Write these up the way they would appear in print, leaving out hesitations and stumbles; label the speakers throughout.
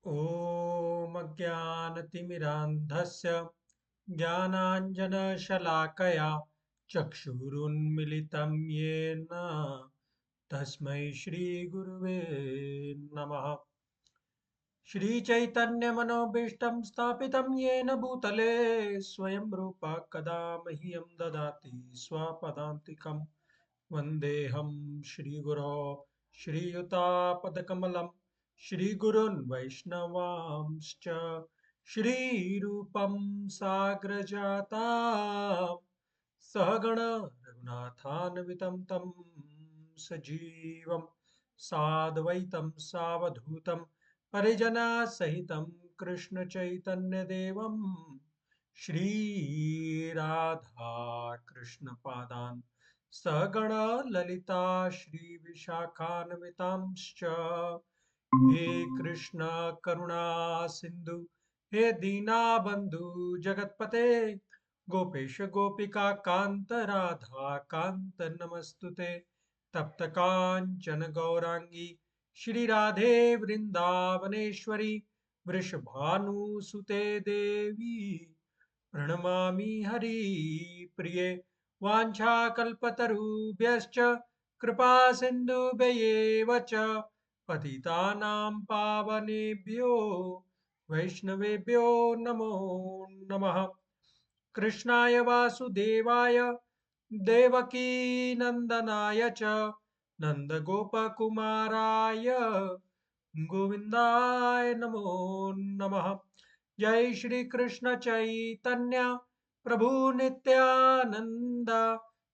Speaker 1: ॐ अज्ञानतिमिरान्धस्य ज्ञानाञ्जनशलाकया चक्षुरुन्मिलितं येन तस्मै श्रीगुरुवे नमः। श्रीचैतन्यमनोभीष्टं स्थापितं येन भूतले स्वयं रूपा कदा मह्यं ददाति स्वपदान्तिकं। वन्देऽहं श्रीगुरो श्रीयुतापदकमलं श्रीगुरून् वैष्णवांश्च श्रीरूपं साग्रजातां सहगण रघुनाथान्वितं तं सजीवं साद्वैतं सावधूतं परिजनसहितं कृष्णचैतन्यदेवं श्रीराधाकृष्णपादान् सगण ललिता श्रीविशाखान्वितांश्च। हे कृष्ण करुणा सिन्धु हे दीनाबन्धु जगत्पते गोपेश गोपिका कान्त राधा कान्त नमस्तुते। तप्त काञ्चन गौरांगी श्री राधे वृन्दावनेश्वरी वृषभानुसुते देवी प्रणमामि हरिप्रिये। वाञ्छाकल्पतरुभ्यश्च कृपा सिन्धुभ्येव च पतितानां पावनेभ्यो वैष्णवेभ्यो नमो नमः। कृष्णाय वासुदेवाय देवकीनन्दनाय च नन्दगोपकुमाराय गोविन्दाय नमो नमः। जय श्री कृष्ण चैतन्य प्रभु नित्यानंद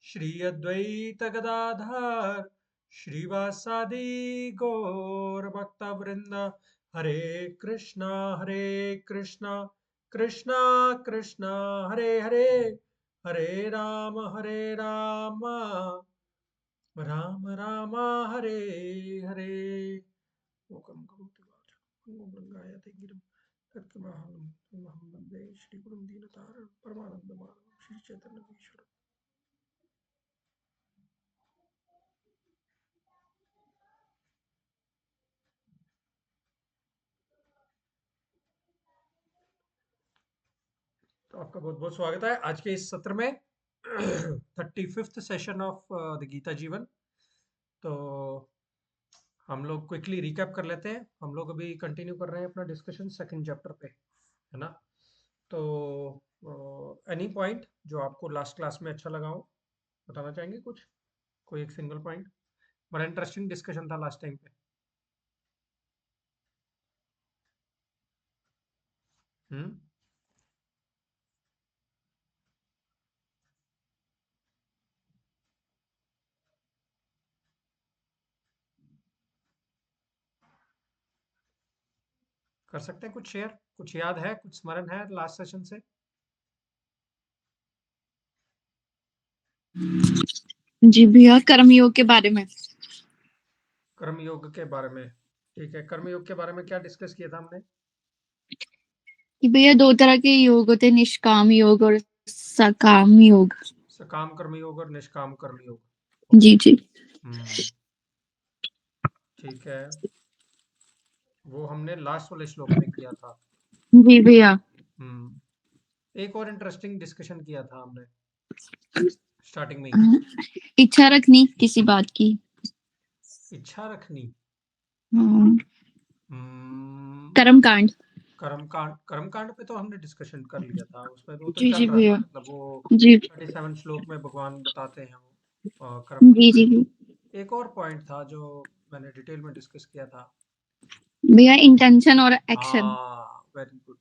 Speaker 1: श्री अद्वैत गदाधर श्रीवासादि गौर भक्त वृंद। हरे कृष्णा कृष्णा कृष्णा हरे हरे, हरे राम राम राम हरे हरे। ओकम करोति वाचा गंगाया गिरम तत्कमहं वन्दे श्रीगुरुं दीनतारिणं परमानन्दमाधवं श्री चैतन्य ईश्वर। तो आपका बहुत बहुत स्वागत है आज के इस सत्र में 35th session of the Gita जीवन। तो हम लोग क्विकली रिकैप कर लेते हैं। हम लोग अभी कंटिन्यू कर रहे हैं अपना डिस्कशन सेकंड चैप्टर पे, है ना। तो एनी पॉइंट जो आपको लास्ट क्लास में अच्छा लगा हो बताना चाहेंगे? कुछ कोई एक सिंगल पॉइंट? बड़ा इंटरेस्टिंग डिस्कशन था लास्ट टाइम पे। हम्म। कर सकते हैं कुछ शेयर? कुछ याद है, कुछ स्मरण है लास्ट सेशन से?
Speaker 2: जी भैया, कर्मयोग के बारे में।
Speaker 1: कर्म योग के बारे में, ठीक है। कर्म योग के बारे में क्या डिस्कस किया था हमने?
Speaker 2: कि भैया दो तरह के योग होते हैं, निष्काम योग और सकाम योग।
Speaker 1: सकाम कर्म योग और निष्काम कर्म योग।
Speaker 2: जी जी।
Speaker 1: हम्म, ठीक है। वो हमने लास्ट वाले श्लोक में किया था।
Speaker 2: जी भैया।
Speaker 1: एक और इंटरेस्टिंग डिस्कशन किया था हमने स्टार्टिंग में ही।
Speaker 2: इच्छा रखनी किसी बात की।
Speaker 1: इच्छा रखनी।
Speaker 2: हम्म,
Speaker 1: हम्म,
Speaker 2: कर्मकांड।
Speaker 1: कर्मकांड पे तो हमने डिस्कशन कर लिया था, उसमें तो वो तो
Speaker 2: जी
Speaker 1: चल
Speaker 2: जी
Speaker 1: रहा है ना।
Speaker 2: भैया।
Speaker 1: मतलब वो
Speaker 2: जी
Speaker 1: 37 श्लोक में भगवान बताते हैं वो
Speaker 2: जी
Speaker 1: कर्मकांड।
Speaker 2: जी जी।
Speaker 1: एक और पॉइंट था जो मैंने डिटेल में डिस्कस किया था।
Speaker 2: भैया इंटेंशन और एक्शन।
Speaker 1: हाँ, वेरी गुड।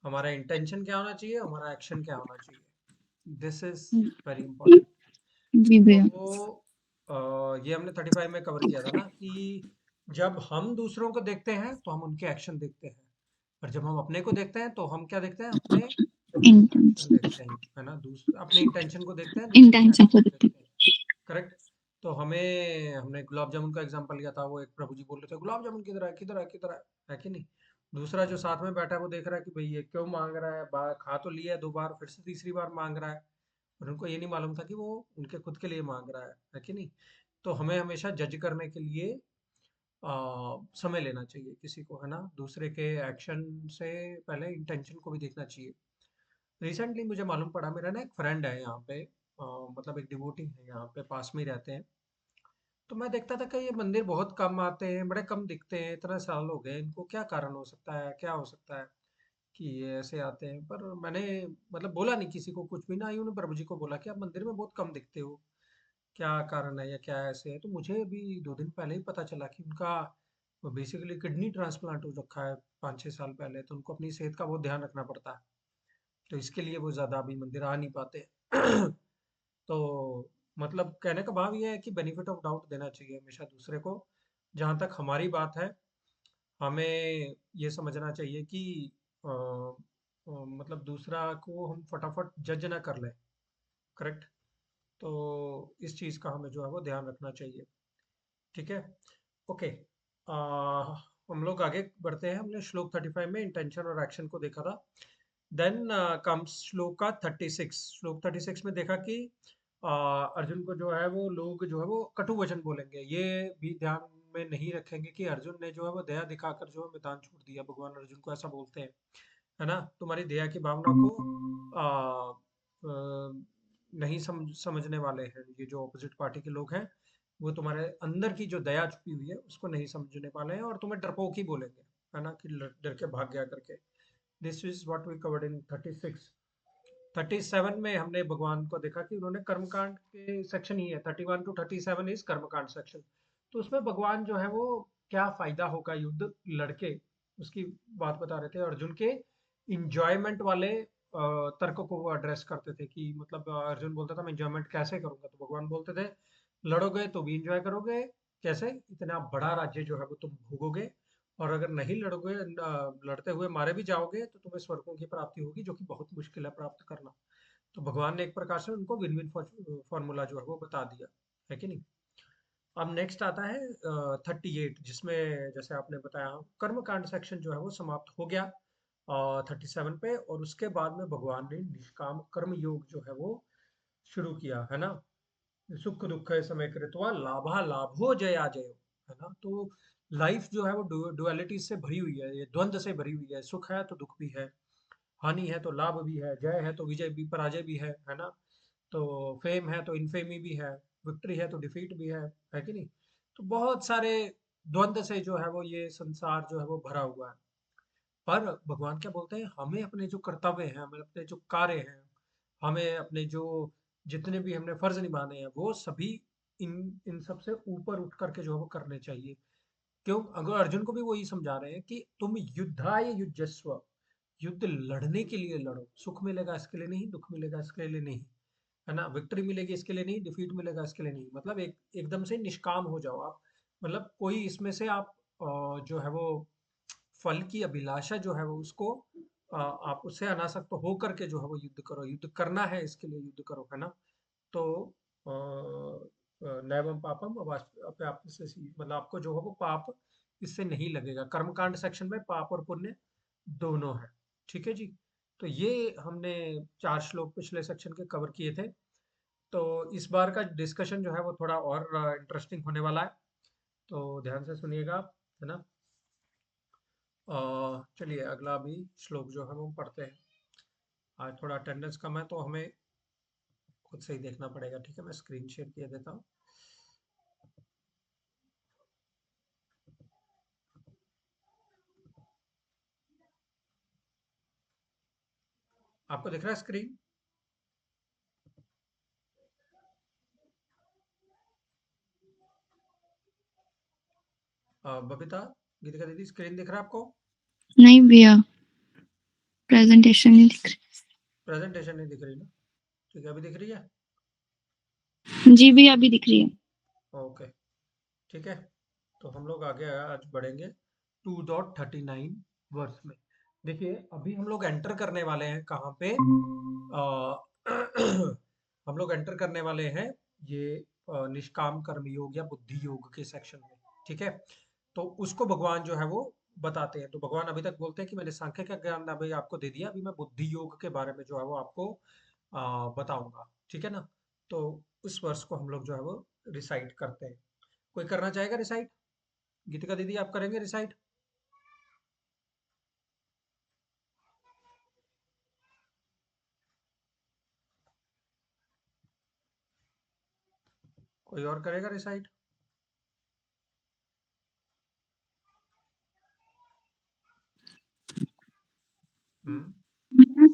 Speaker 1: हमारा इंटेंशन क्या होना चाहिए, हमारा एक्शन क्या होना चाहिए, दिस इज वेरी इंपॉर्टेंट।
Speaker 2: जी भैया।
Speaker 1: तो ये हमने 35 में कवर किया था ना कि जब हम दूसरों को देखते हैं तो हम उनके एक्शन देखते हैं, और जब हम अपने को देखते हैं तो हम क्या देखते हैं? अपने एक्शन
Speaker 2: इंटेंशन।
Speaker 1: देखते हैं, है ना। अपने इंटेंशन को देखते हैं, दूसरे के
Speaker 2: इंटेंशन
Speaker 1: एक्शन
Speaker 2: को
Speaker 1: को
Speaker 2: देखते
Speaker 1: देखते हैं। करेक्ट। तो हमने गुलाब जामुन का एग्जांपल लिया था। वो एक प्रभु जी बोल रहे थे, गुलाब जामुन किधर है, किधर है, किधर है कि नहीं। दूसरा जो साथ में बैठा है वो देख रहा है कि भाई ये क्यों मांग रहा है, खा तो लिया है 2 बार, फिर से तीसरी बार मांग रहा है। और उनको ये नहीं मालूम था कि वो उनके खुद के लिए मांग रहा है कि नहीं। तो हमें हमेशा जज करने के लिए समय लेना चाहिए किसी को, है ना? दूसरे के एक्शन से पहले इंटेंशन को भी देखना चाहिए। रिसेंटली मुझे मालूम पड़ा, मेरा ना एक फ्रेंड है यहाँ पे, मतलब एक डिवोटी है यहाँ पे, पास में ही रहते हैं। तो मैं देखता था कि ये मंदिर बहुत कम आते हैं, बड़े कम दिखते हैं, इतना साल हो गए इनको, क्या कारण हो सकता है, क्या हो सकता है कि ये ऐसे आते हैं? पर मैंने मतलब बोला नहीं किसी को कुछ भी, ना ही उन्होंने प्रभु जी को बोला कि आप मंदिर में बहुत कम दिखते हो, क्या कारण है या क्या ऐसे है। तो मुझे अभी 2 दिन पहले ही पता चला कि उनका बेसिकली किडनी ट्रांसप्लांट हो रखा है 5-6 साल पहले, तो उनको अपनी सेहत का बहुत ध्यान रखना पड़ता है। तो इसके लिए वो ज़्यादा अभी मंदिर आ नहीं पाते। तो मतलब कहने का भाव ये है कि बेनिफिट ऑफ डाउट देना चाहिए हमेशा दूसरे को। जहाँ तक हमारी बात है, हमें ये समझना चाहिए कि मतलब दूसरा को हम फटाफट जज ना कर लें। करेक्ट? तो इस चीज़ का हमें जो है वो ध्यान रखना चाहिए। ठीक है? ओके। हम लोग आगे बढ़ते हैं। हमने श्लोक 35 में इंटेंशन और एक्शन को देखा था। Then comes shloka 36। श्लोक 36 में देखा कि अर्जुन को जो है वो लोग जो है वो कटु वचन बोलेंगे। ये भी ध्यान में नहीं रखेंगे कि अर्जुन ने जो है वो दया दिखाकर जो है मैदान छोड़ दिया। भगवान अर्जुन को ऐसा बोलते हैं, है ना? तुम्हारी दया की भावना को नहीं समझने वाले हैं ये जो ऑपोजिट पार्टी के लोग हैं। वो तुम्हारे अंदर की जो दया छुपी हुई है उसको नहीं समझने वाले हैं और तुम्हें डरपोक ही बोलेंगे, है ना? कि डर के भाग गया करके। This is what we covered in 36। 37 में हमने भगवान को देखा कि उन्होंने कर्मकांड के सेक्शन ही है, 31 to 37 इज कर्मकांड सेक्शन। तो उसमें भगवान जो है वो क्या फायदा होगा युद्ध लड़के, उसकी बात बता रहे थे। अर्जुन के इंजॉयमेंट वाले तर्क को वो एड्रेस करते थे कि मतलब अर्जुन बोलता था मैं इंजॉयमेंट कैसे करूंगा, तो भगवान बोलते थे लड़ोगे तो भी इंजॉय करोगे, कैसे? इतना बड़ा राज्य जो है वो तुम भोगोगे, और अगर नहीं लड़ोगे, लड़ते हुए मारे भी जाओगे तो तुम्हें स्वर्गों की प्राप्ति होगी, जो कि बहुत मुश्किल है प्राप्त करना। तो भगवान ने एक प्रकार से उनको विन विन फॉर्मूला जो है वो बता दिया, है कि नहीं? अब नेक्स्ट आता है 38, जिसमें जैसे आपने बताया कर्मकांड सेक्शन जो है वो समाप्त हो गया 37 पे, और उसके बाद में भगवान ने निष्काम कर्म योग जो है वो शुरू किया, है ना? सुख दुख समय कृत्वा लाभा लाभो जया जयो, है ना? तो लाइफ जो है वो डुअलिटी से भरी हुई है, ये द्वंद्व से भरी हुई है। सुख है तो दुख भी है, हानि है तो लाभ भी है, जय है तो विजय भी, पराजय भी है ना? तो फेम है तो इनफेमी भी है, विक्ट्री है तो डिफीट भी है कि नहीं? तो बहुत सारे द्वंद्व से जो है वो ये संसार जो है वो भरा हुआ है। पर भगवान क्या बोलते हैं, हमें अपने जो कर्तव्य हैं, हमें अपने जो कार्य हैं, हमें अपने जो जितने भी हमने फर्ज निभाने हैं, वो सभी इन इन सब से ऊपर उठ करके जो है वो करने चाहिए। क्यों? अगर अर्जुन को भी वही समझा रहे हैं कि तुम युद्धाय युज्यस्व, युद्ध लड़ने के लिए लड़ो, सुख मिलेगा इसके लिए नहीं, दुख मिलेगा इसके लिए नहीं, है ना? विक्ट्री मिलेगी इसके लिए नहीं, डिफीट मिलेगा इसके लिए नहीं। मतलब एक एकदम से निष्काम हो जाओ आप। मतलब कोई इसमें से आप जो है वो फल की अभिलाषा जो है वो उसको आप उससे अनासक्त हो करके जो है वो युद्ध करो, युद्ध करना है इसके लिए युद्ध करो, है ना? तो नैवम पापम अप्याप्य से मतलब आपको जो है वो पाप इससे नहीं लगेगा। कर्मकांड सेक्शन में पाप और पुण्य दोनों है। ठीक है जी? तो ये हमने 4 श्लोक पिछले सेक्शन के कवर किए थे। तो इस बार का डिस्कशन जो है वो थोड़ा और इंटरेस्टिंग होने वाला है, तो ध्यान से सुनिएगा आप, है ना? चलिए अगला भी श्लोक जो है वो पढ़ते हैं। आज थोड़ा अटेंडेंस कम है तो हमें खुद से ही देखना पड़ेगा। ठीक है, मैं स्क्रीन शेयर किए देता हूँ। आपको दिख रहा है स्क्रीन? बबीता, गीतिका दीदी, स्क्रीन दिख रहा है आपको?
Speaker 2: नहीं भैया, प्रेजेंटेशन नहीं दिख
Speaker 1: प्रेजेंटेशन नहीं दिख रही ना? ठीक है, अभी दिख रही है?
Speaker 2: रही। जी भैया, अभी दिख रही है।
Speaker 1: ओके, ठीक है। तो हम लोग आगे आज बढ़ेंगे 2.39 वर्स में। देखिए अभी हम लोग एंटर करने वाले हैं कहाँ पे? हम लोग एंटर करने वाले हैं ये निष्काम कर्म योग या बुद्धि योग के सेक्शन में। ठीक है, तो उसको भगवान जो है वो बताते हैं। तो भगवान अभी तक बोलते हैं कि मैंने सांख्य का ज्ञान अभी आपको दे दिया, अभी मैं बुद्धि योग के बारे में जो है वो आपको बताऊंगा। ठीक है ना? तो उस वर्ष को हम लोग जो है वो रिसाइट करते हैं। कोई करना चाहेगा रिसाइट? गीतिका दीदी आप करेंगे रिसाइट? कोई और करेगा रिसाइट?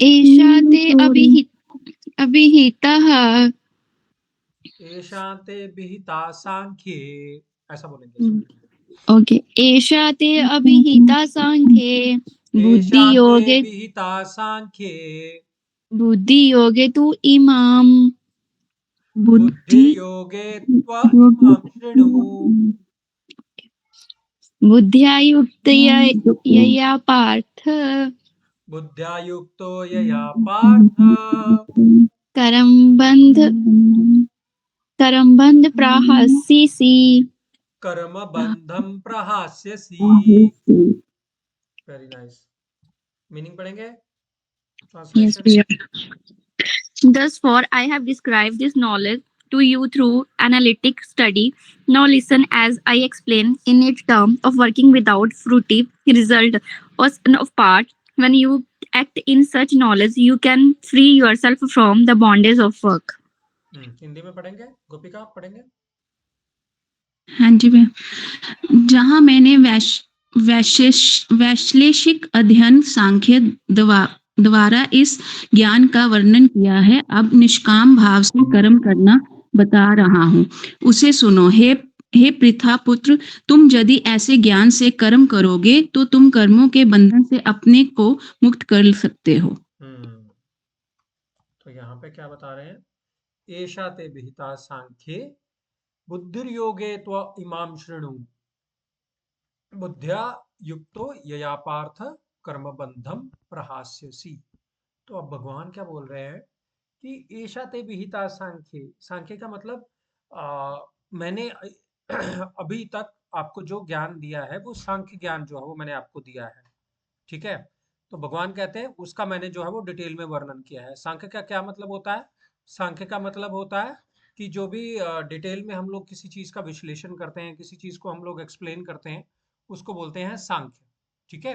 Speaker 2: एषा ते अभिहितः
Speaker 1: एशांते विहिता सांख्ये, ऐसा बोलेंगे इसको।
Speaker 2: ओके। एषा ते अभिहिता सांख्ये
Speaker 1: एशाते
Speaker 2: बुद्धियोगे
Speaker 1: विहिता सांख्ये
Speaker 2: बुद्धियोगे तु इमाम
Speaker 1: बुद्धिर्योगे त्व इमां शृणु।
Speaker 2: बुद्ध्या युक्तया पार्थ
Speaker 1: बुद्ध्या युक्तो यया पार्थ
Speaker 2: करम बंध प्रहास्यसि।
Speaker 1: कर्म बंधम प्रहास्यसि। Very nice. मीनिंग पढ़ेंगे?
Speaker 2: Yes,
Speaker 1: translation.
Speaker 2: Priya. Thus far, I have described this knowledge to you through analytic study. Now listen as I explain in its term of working without fruitive result or sum of part. When you act in such knowledge, you can free yourself from the bondage of work.
Speaker 1: Hindi में पढ़ेंगे? गोपिका आप पढ़ेंगे?
Speaker 3: हाँ जी भैया। जहाँ मैंने वैश्लेषिक अध्ययन सांख्य द्वारा इस ज्ञान का वर्णन किया है, अब निष्काम भाव से कर्म करना बता रहा हूँ, उसे सुनो। हे पृथा पुत्र, तुम यदि ऐसे ज्ञान से कर्म करोगे तो तुम कर्मों के बंधन से अपने को मुक्त कर सकते हो।
Speaker 1: तो यहाँ पे क्या बता रहे हैं? एषा ते विहिता सांख्ये बुद्धिर्योगे त्व इमां शृणु बुद्ध्या युक्तो यया पार्थ कर्म बंधम प्रहास्यसि। तो अब भगवान क्या बोल रहे हैं कि एषा ते विहिता सांख्ये। सांख्य का मतलब मैंने अभी तक आपको जो ज्ञान दिया है वो सांख्य ज्ञान जो है वो मैंने आपको दिया है, ठीक है। तो भगवान कहते हैं उसका मैंने जो है वो डिटेल में वर्णन किया है। सांख्य का क्या मतलब होता है? सांख्य का मतलब होता है कि जो भी डिटेल में हम लोग किसी चीज का विश्लेषण करते हैं, किसी चीज को हम लोग एक्सप्लेन करते हैं, उसको बोलते हैं सांख्य, ठीक है।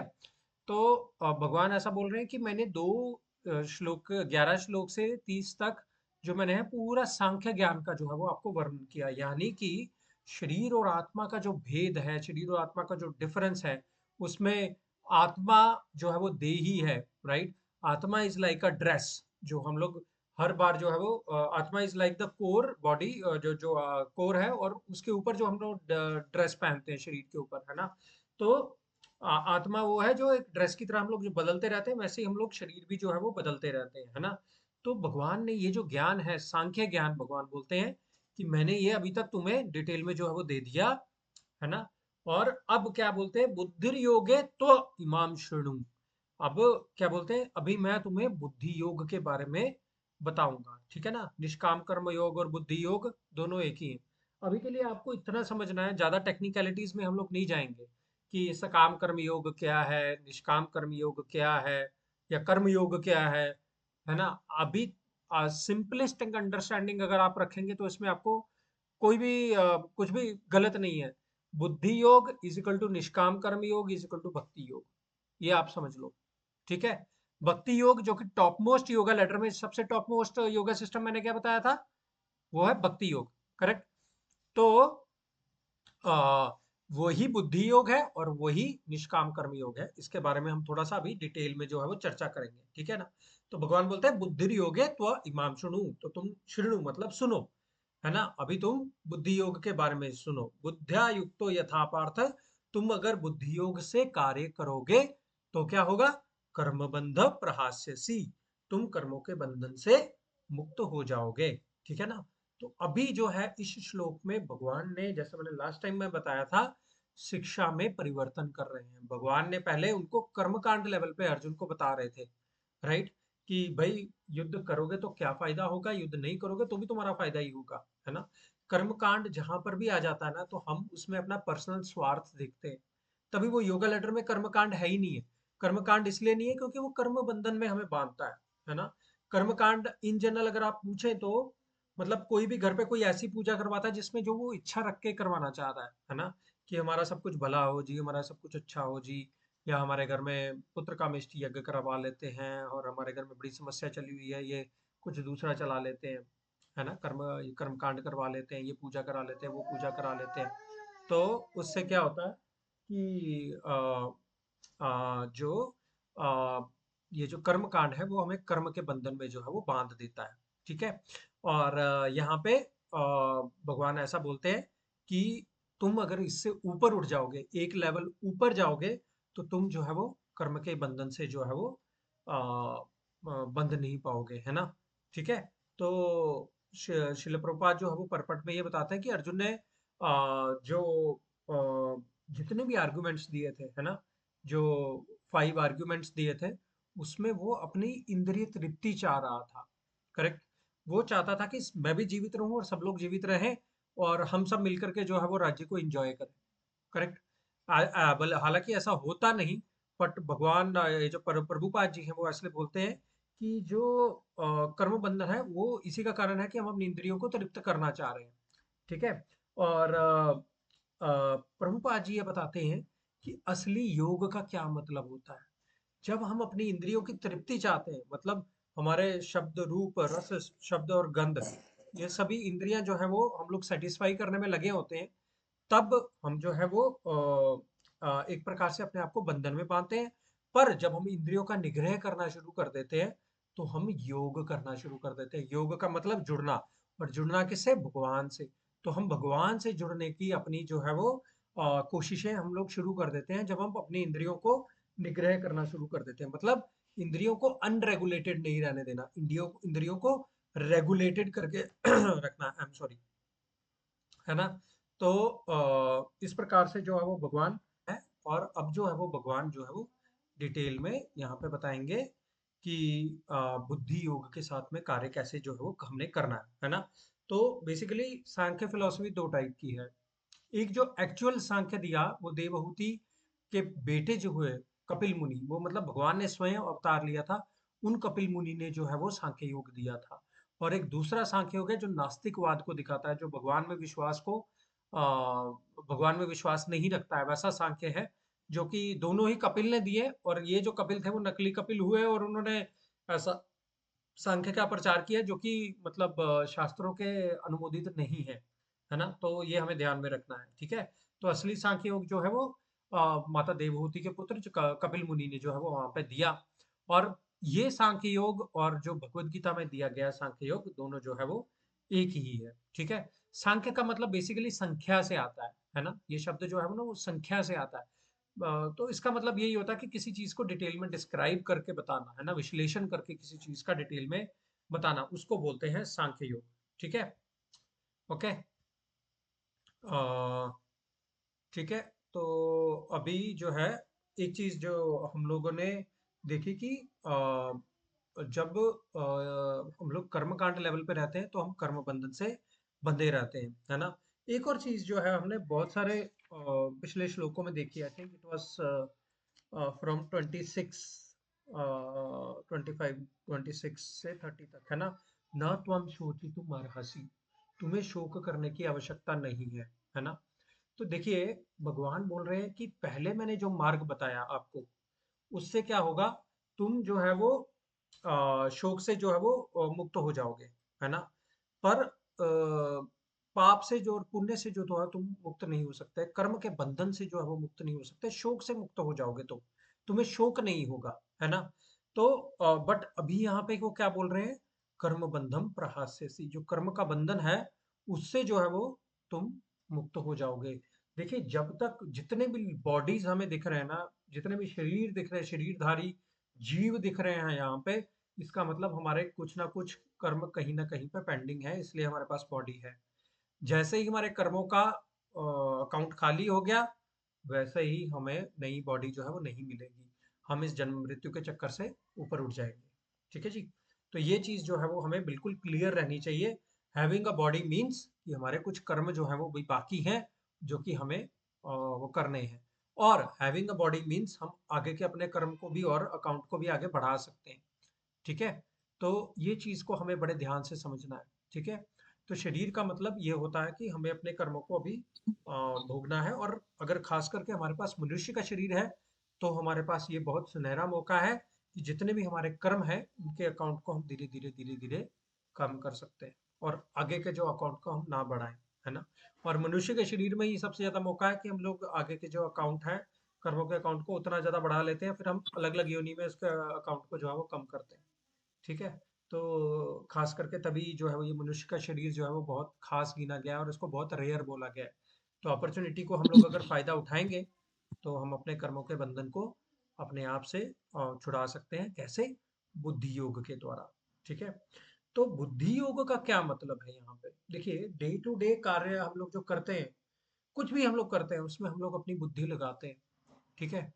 Speaker 1: तो भगवान ऐसा बोल रहे हैं कि मैंने 11 श्लोक से 30 तक जो मैंने है पूरा सांख्य ज्ञान का जो है वो आपको वर्णन किया। यानी कि शरीर और आत्मा का जो भेद है, शरीर और आत्मा का जो डिफरेंस है, उसमें आत्मा जो है वो देही है, राइट। आत्मा इज लाइक अ ड्रेस, जो हम लोग हर बार जो है वो आत्मा is like the core body, जो जो कोर है, और उसके ऊपर जो हम लोग ड्रेस पहनते हैं शरीर के ऊपर, है ना। तो आत्मा वो है जो एक ड्रेस की तरह हम लोग जो बदलते रहते हैं, वैसे ही हम लोग शरीर भी जो है वो बदलते रहते हैं, है ना। तो भगवान ने ये जो ज्ञान है सांख्य ज्ञान, भगवान बोलते हैं कि मैंने ये अभी तक तुम्हें डिटेल में जो है वो दे दिया, है ना। और अब क्या बोलते हैं? बुद्धिर योगे तो इमाम शृणु। अब क्या बोलते हैं? अभी मैं तुम्हें बुद्धि योग के बारे में बताऊंगा, ठीक है ना। निष्काम कर्म योग और बुद्धि योग दोनों एक ही है। अभी के लिए आपको इतना समझना है, ज्यादा टेक्निकलिटीज में हम लोग नहीं जाएंगे कि सकाम कर्म योग क्या है, निष्काम कर्म योग क्या है, या कर्म योग क्या है ना। अभी सिंपलेस्ट अंडरस्टैंडिंग अगर आप रखेंगे तो इसमें आपको कोई भी कुछ भी गलत नहीं है। बुद्धि योग इज इक्वल टू निष्काम कर्म योग इज इक्वल टू भक्ति योग, ये आप समझ लो, ठीक है। भक्ति योग जो कि टॉप मोस्ट योगा लेटर में सबसे टॉप मोस्ट योगा सिस्टम मैंने क्या बताया था, वो है भक्ति योग, करेक्ट। तो आ, वही बुद्धि योग है और वही निष्काम कर्म योग है। इसके बारे में हम थोड़ा सा अभी डिटेल में जो है वो चर्चा करेंगे, ठीक है ना। तो भगवान बोलते हैं बुद्धि योगे त्व इमाम शृणु, तो तुम शृणु मतलब सुनो, है ना। अभी तुम बुद्धि योग के बारे में सुनो। बुद्ध्या युक्तो यथा पार्थ, तुम अगर बुद्धि योग से कार्य करोगे तो क्या होगा? कर्म बंध प्रहास्यसि, तुम कर्मों के बंधन से मुक्त हो जाओगे, ठीक है ना। तो अभी जो है इस श्लोक में भगवान ने, जैसे मैंने लास्ट टाइम में बताया था, शिक्षा में परिवर्तन कर रहे हैं। भगवान ने पहले उनको कर्मकांड लेवल पे अर्जुन को बता रहे थे, राइट, कि भाई युद्ध करोगे तो क्या फायदा होगा, युद्ध नहीं करोगे तो भी तुम्हारा फायदा ही होगा, है ना। कर्मकांड जहां पर भी आ जाता है ना, तो हम उसमें अपना पर्सनल स्वार्थ देखते हैं। तभी वो योगा लेटर में कर्मकांड है ही नहीं है। कर्मकांड इसलिए नहीं है क्योंकि वो कर्म बंधन में हमें बांधता है ना। कर्मकांड इन जनरल अगर आप पूछें तो मतलब कोई भी घर पे कोई ऐसी पूजा करवाता है जिसमें जो वो इच्छा रख के करवाना चाहता है ना। कि हमारा सब कुछ भला हो जी, हमारा सब कुछ अच्छा हो जी, या हमारे घर में पुत्र कामेष्टि यज्ञ करवा लेते हैं, और हमारे घर में बड़ी समस्या चली हुई है, ये कुछ दूसरा चला लेते हैं, है ना, कर्म कांड करवा लेते हैं, ये पूजा करा लेते हैं, वो पूजा करा लेते हैं। तो उससे क्या होता है कि जो अ, ये जो कर्म कांड है वो हमें कर्म के बंधन में जो है वो बांध देता है। ठीक है। और यहाँ पे भगवान ऐसा बोलते हैं कि तुम अगर इससे ऊपर उठ जाओगे, एक लेवल ऊपर जाओगे, तो तुम जो है वो कर्म के बंधन से जो है वो बंध नहीं पाओगे, है ना। ठीक है। तो शिल प्रभुपाद जो है वो परपट में ये बताते हैं कि अर्जुन ने जो जितने भी आर्गुमेंट्स दिए थे, है ना, जो 5 आर्गुमेंट्स दिए थे, उसमें वो अपनी इंद्रिय तृप्ति चाह रहा था। करेक्ट। वो चाहता था कि मैं भी जीवित रहूं और सब लोग जीवित रहें, और हम सब मिलकर के जो है वो राज्य को एंजॉय करें। करेक्ट। हालांकि ऐसा होता नहीं, बट भगवान ये जो प्रभुपाद जी हैं वो ऐसे बोलते हैं कि जो कर्म बंधन है वो इसी का कारण है कि हम अपनी इंद्रियों को तृप्त करना चाह रहे हैं। ठीक है। और प्रभुपाद जी ये बताते हैं कि असली योग का क्या मतलब होता है। जब हम अपनी इंद्रियों की तृप्ति चाहते हैं, मतलब हमारे शब्द रूप रस शब्द और गंध, ये सभी इंद्रियां जो है वो हम लोग सेटिस्फाई करने में लगे होते हैं, तब हम जो है वो एक प्रकार से अपने आप को बंधन में बांधते हैं। पर जब हम इंद्रियों का निग्रह करना शुरू कर देते हैं, तो हम योग करना शुरू कर देते हैं। योग का मतलब जुड़ना, और जुड़ना किससे? भगवान से। तो हम भगवान से जुड़ने की अपनी जो है वो कोशिशें हम लोग शुरू कर देते हैं, जब हम अपनी इंद्रियों को निग्रह करना शुरू कर देते हैं। मतलब इंद्रियों को अनरेगुलेटेड नहीं रहने देना, इंद्रियों इंद्रियों को रेगुलेटेड करके रखना। आई एम सॉरी, है ना। तो इस प्रकार से जो है वो भगवान है। और अब जो है वो भगवान जो है वो डिटेल में यहाँ पे बताएंगे कि बुद्धि योग के साथ में कार्य कैसे जो है वो हमने करना है ना। तो बेसिकली सांख्य फिलोसफी 2 टाइप की है। एक जो एक्चुअल सांख्य दिया वो देवहूति के बेटे जो हुए कपिल मुनि, वो मतलब भगवान ने स्वयं अवतार लिया था, उन कपिल मुनि ने जो है वो सांख्य योग दिया था। और एक दूसरा सांख्य योग है जो नास्तिकवाद को दिखाता है, जो भगवान में विश्वास को भगवान में विश्वास नहीं रखता है, वैसा सांख्य है, जो कि दोनों ही कपिल ने दिए। और ये जो कपिल थे वो नकली कपिल हुए, और उन्होंने ऐसा सांख्य का प्रचार किया जो कि मतलब शास्त्रों के अनुमोदित नहीं है ना। तो ये हमें ध्यान में रखना है। ठीक है। तो असली सांख्य योग जो है वो माता देवहूति के पुत्र जो कपिल मुनि ने जो है वो वहां पे दिया। और ये सांख्य योग और जो भगवत गीता में दिया गया सांख्य योग, दोनों जो है वो एक ही है। ठीक है। सांख्य का मतलब बेसिकली संख्या से आता है ना। ये शब्द जो है वो ना वो संख्या से आता है। तो इसका मतलब यही होता है कि किसी चीज को डिटेल में डिस्क्राइब करके बताना, है ना, विश्लेषण करके किसी चीज का डिटेल में बताना, उसको बोलते हैं सांख्य योग। ठीक है। ओके। ठीक है। तो अभी जो है एक चीज जो हम लोगों ने देखी कि जब हम लोग कर्म कांड लेवल पे रहते हैं तो हम कर्म बंधन से बंधे रहते हैं, है ना। एक और चीज जो है हमने बहुत सारे पिछले श्लोकों में देखी, I think it was from 26 25 26 से 30 तक, है ना। न त्वम शोचितुम अर्हसि, तुम्हें शोक करने की आवश्यकता नहीं है ना। तो देखिए, भगवान बोल रहे हैं कि पहले मैंने जो मार्ग बताया आपको, उससे क्या होगा, तुम जो है वो शोक से जो है वो मुक्त हो जाओगे, है ना। पर पाप से जो और पुण्य से जो तो है तुम मुक्त नहीं हो सकते, कर्म के बंधन से जो है वो मुक्त नहीं हो सकते, शोक से मुक्त हो जाओगे तो तुम्हें शोक नहीं होगा, है ना। तो बट अभी यहाँ पे वो क्या बोल रहे हैं, कर्म बंधम प्रहास्यसि, जो कर्म का बंधन है उससे जो है वो तुम मुक्त हो जाओगे। देखिए, जब तक जितने भी बॉडीज हमें दिख रहे हैं ना, जितने भी शरीर दिख रहे हैं, शरीरधारी जीव दिख रहे हैं यहाँ पे, इसका मतलब हमारे कुछ ना कुछ कर्म कहीं ना कहीं पे पेंडिंग है, इसलिए हमारे पास बॉडी है। जैसे ही हमारे कर्मों का अकाउंट खाली हो गया, वैसे ही हमें नई बॉडी जो है वो नहीं मिलेगी, हम इस जन्म मृत्यु के चक्कर से ऊपर उठ जाएंगे। ठीक है जी। तो ये चीज जो है वो हमें बिल्कुल क्लियर रहनी चाहिए। हैविंग अ बॉडी मीन्स कि हमारे कुछ कर्म जो है वो भी बाकी हैं, जो कि हमें वो करने हैं। और हैविंग अ बॉडी मीन्स हम आगे के अपने कर्म को भी और अकाउंट को भी आगे बढ़ा सकते हैं। ठीक है। तो ये चीज को हमें बड़े ध्यान से समझना है। ठीक है। तो शरीर का मतलब ये होता है कि हमें अपने कर्मों को अभी भोगना है। और अगर खास करके हमारे पास मनुष्य का शरीर है तो हमारे पास ये बहुत सुनहरा मौका है कि जितने भी हमारे कर्म हैं उनके अकाउंट को हम धीरे धीरे धीरे धीरे कम कर सकते हैं और आगे के जो अकाउंट को हम ना बढ़ाएं, है ना। और मनुष्य के शरीर में ही सबसे ज्यादा मौका है कि हम लोग आगे के जो अकाउंट है, कर्मों के अकाउंट को उतना ज्यादा बढ़ा लेते हैं, फिर हम अलग अलग योनि में उसके अकाउंट को जो है वो कम करते हैं। ठीक है। तो खास करके तभी जो है वो ये मनुष्य का शरीर जो है वो बहुत खास गिना गया है और इसको बहुत रेयर बोला गया है। तो अपॉर्चुनिटी को हम लोग अगर फायदा उठाएंगे तो हम अपने कर्मों के बंधन को अपने आप से छुड़ा सकते हैं। कैसे? बुद्धि योग के द्वारा। ठीक है। तो बुद्धि योग का क्या मतलब है यहाँ पे? देखिए, डे टू डे कार्य हम लोग जो करते हैं, कुछ भी हम लोग करते हैं उसमें हम लोग अपनी बुद्धि लगाते हैं। ठीक है।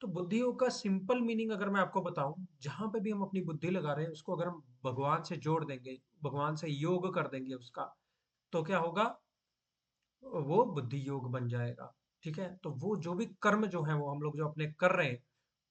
Speaker 1: तो बुद्धि योग का सिंपल मीनिंग अगर मैं आपको बताऊं, जहां पे भी हम अपनी बुद्धि लगा रहे हैं उसको अगर हम भगवान से जोड़ देंगे, भगवान से योग कर देंगे उसका, तो क्या होगा? वो बुद्धि योग बन जाएगा। ठीक है। तो वो जो भी कर्म जो है वो हम लोग जो अपने कर रहे हैं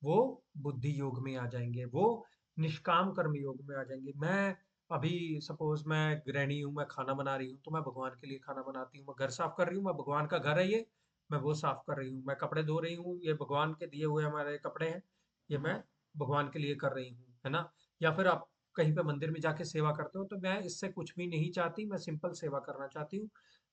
Speaker 1: वो बुद्धि योग में आ जाएंगे, वो निष्काम कर्म योग में आ जाएंगे। मैं अभी सपोज मैं गृहिणी हूँ, मैं खाना बना रही हूँ तो मैं भगवान के लिए खाना बनाती हूँ। मैं घर साफ कर रही हूँ, मैं भगवान का घर है ये, मैं वो साफ कर रही हूँ। मैं कपड़े धो रही हूँ, ये भगवान के दिए हुए हमारे कपड़े हैं, ये मैं भगवान के लिए कर रही हूँ, है ना। या फिर आप कहीं पे मंदिर में जाके सेवा करते हो तो मैं इससे कुछ भी नहीं चाहती, मैं सिंपल सेवा करना चाहती हूँ,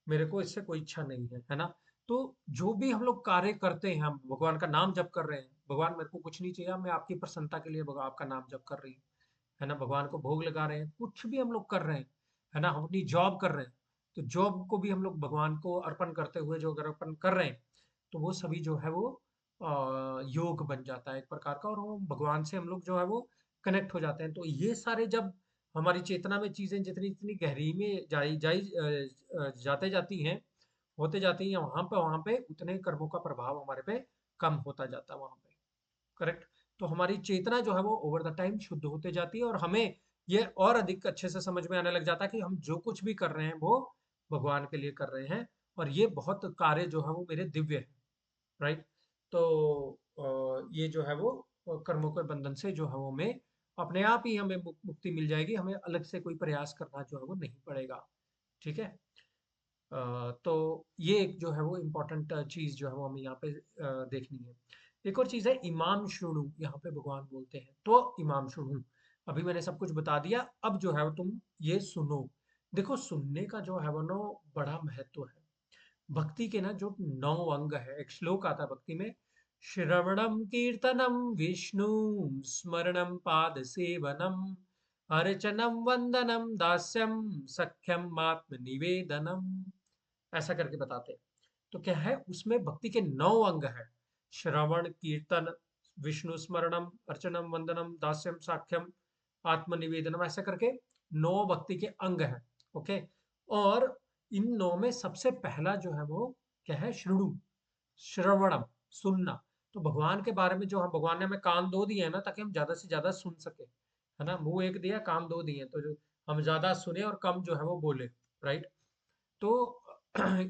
Speaker 1: मेरे को इससे कोई इच्छा नहीं है ना। तो जो भी हम लोग कार्य करते हैं, हम भगवान का नाम जप कर रहे हैं, भगवान मेरे को कुछ नहीं चाहिए, मैं आपकी प्रसन्नता के लिए आपका नाम जप कर रही हूँ, है ना। भगवान को भोग लगा रहे हैं, कुछ भी हम लोग कर रहे हैं, है ना। हम अपनी जॉब कर रहे हैं तो जॉब को भी हम लोग भगवान को अर्पण करते हुए जो अगर अर्पण कर रहे हैं तो वो सभी जो है वो योग बन जाता है एक प्रकार का, और वो भगवान से हम लोग जो है वो कनेक्ट हो जाते हैं। तो ये सारे जब हमारी चेतना में चीजें जितनी जितनी गहरी में जाते जाती हैं, होते जाती हैं, वहां पे उतने कर्मों का प्रभाव हमारे पे कम होता जाता है वहां पे। करेक्ट। तो हमारी चेतना जो है वो ओवर द टाइम शुद्ध होते जाती है और हमें ये और अधिक अच्छे से समझ में आने लग जाता है कि हम जो कुछ भी कर रहे हैं वो भगवान के लिए कर रहे हैं, और ये बहुत कार्य जो है वो मेरे दिव्य है। राइट। तो ये जो है वो कर्मों के बंधन से जो है वो हमें अपने आप ही हमें मुक्ति मिल जाएगी, हमें अलग से कोई प्रयास करना जो है वो नहीं पड़ेगा। ठीक है। तो ये एक जो है वो इम्पोर्टेंट चीज जो है वो हमें यहाँ पे देखनी है। एक और चीज है इमाम शुणु, यहाँ पे भगवान बोलते हैं तो इमाम शुणु। अभी मैंने सब कुछ बता दिया, अब जो है वो तुम ये सुनो। देखो, सुनने का जो है वो नो बड़ा महत्व है। भक्ति के ना जो 9 अंग है, एक श्लोक आता है भक्ति में, श्रवणम कीर्तनम विष्णु स्मरणम पाद सेवनम अर्चनम वंदनम दास्यम सख्यम आत्म निवेदनम, ऐसा करके बताते हैं। तो क्या है उसमें? भक्ति के 9 अंग है। श्रवण, कीर्तन, विष्णु स्मरणम, अर्चनम, वंदनम, दास्यम, साख्यम, आत्मनिवेदनम, ऐसा करके 9 भक्ति के अंग हैं। ओके। और इन 9 में सबसे पहला जो है वो क्या है? श्रृणु, श्रवणम, सुनना। तो भगवान के बारे में जो हम, भगवान ने हमें कान 2 दिए हैं ना ताकि हम ज्यादा से ज्यादा सुन सके, है ना। मुंह एक दिया, कान 2 दिए हैं, तो जो हम ज्यादा सुने और कम जो है वो बोले। राइट। तो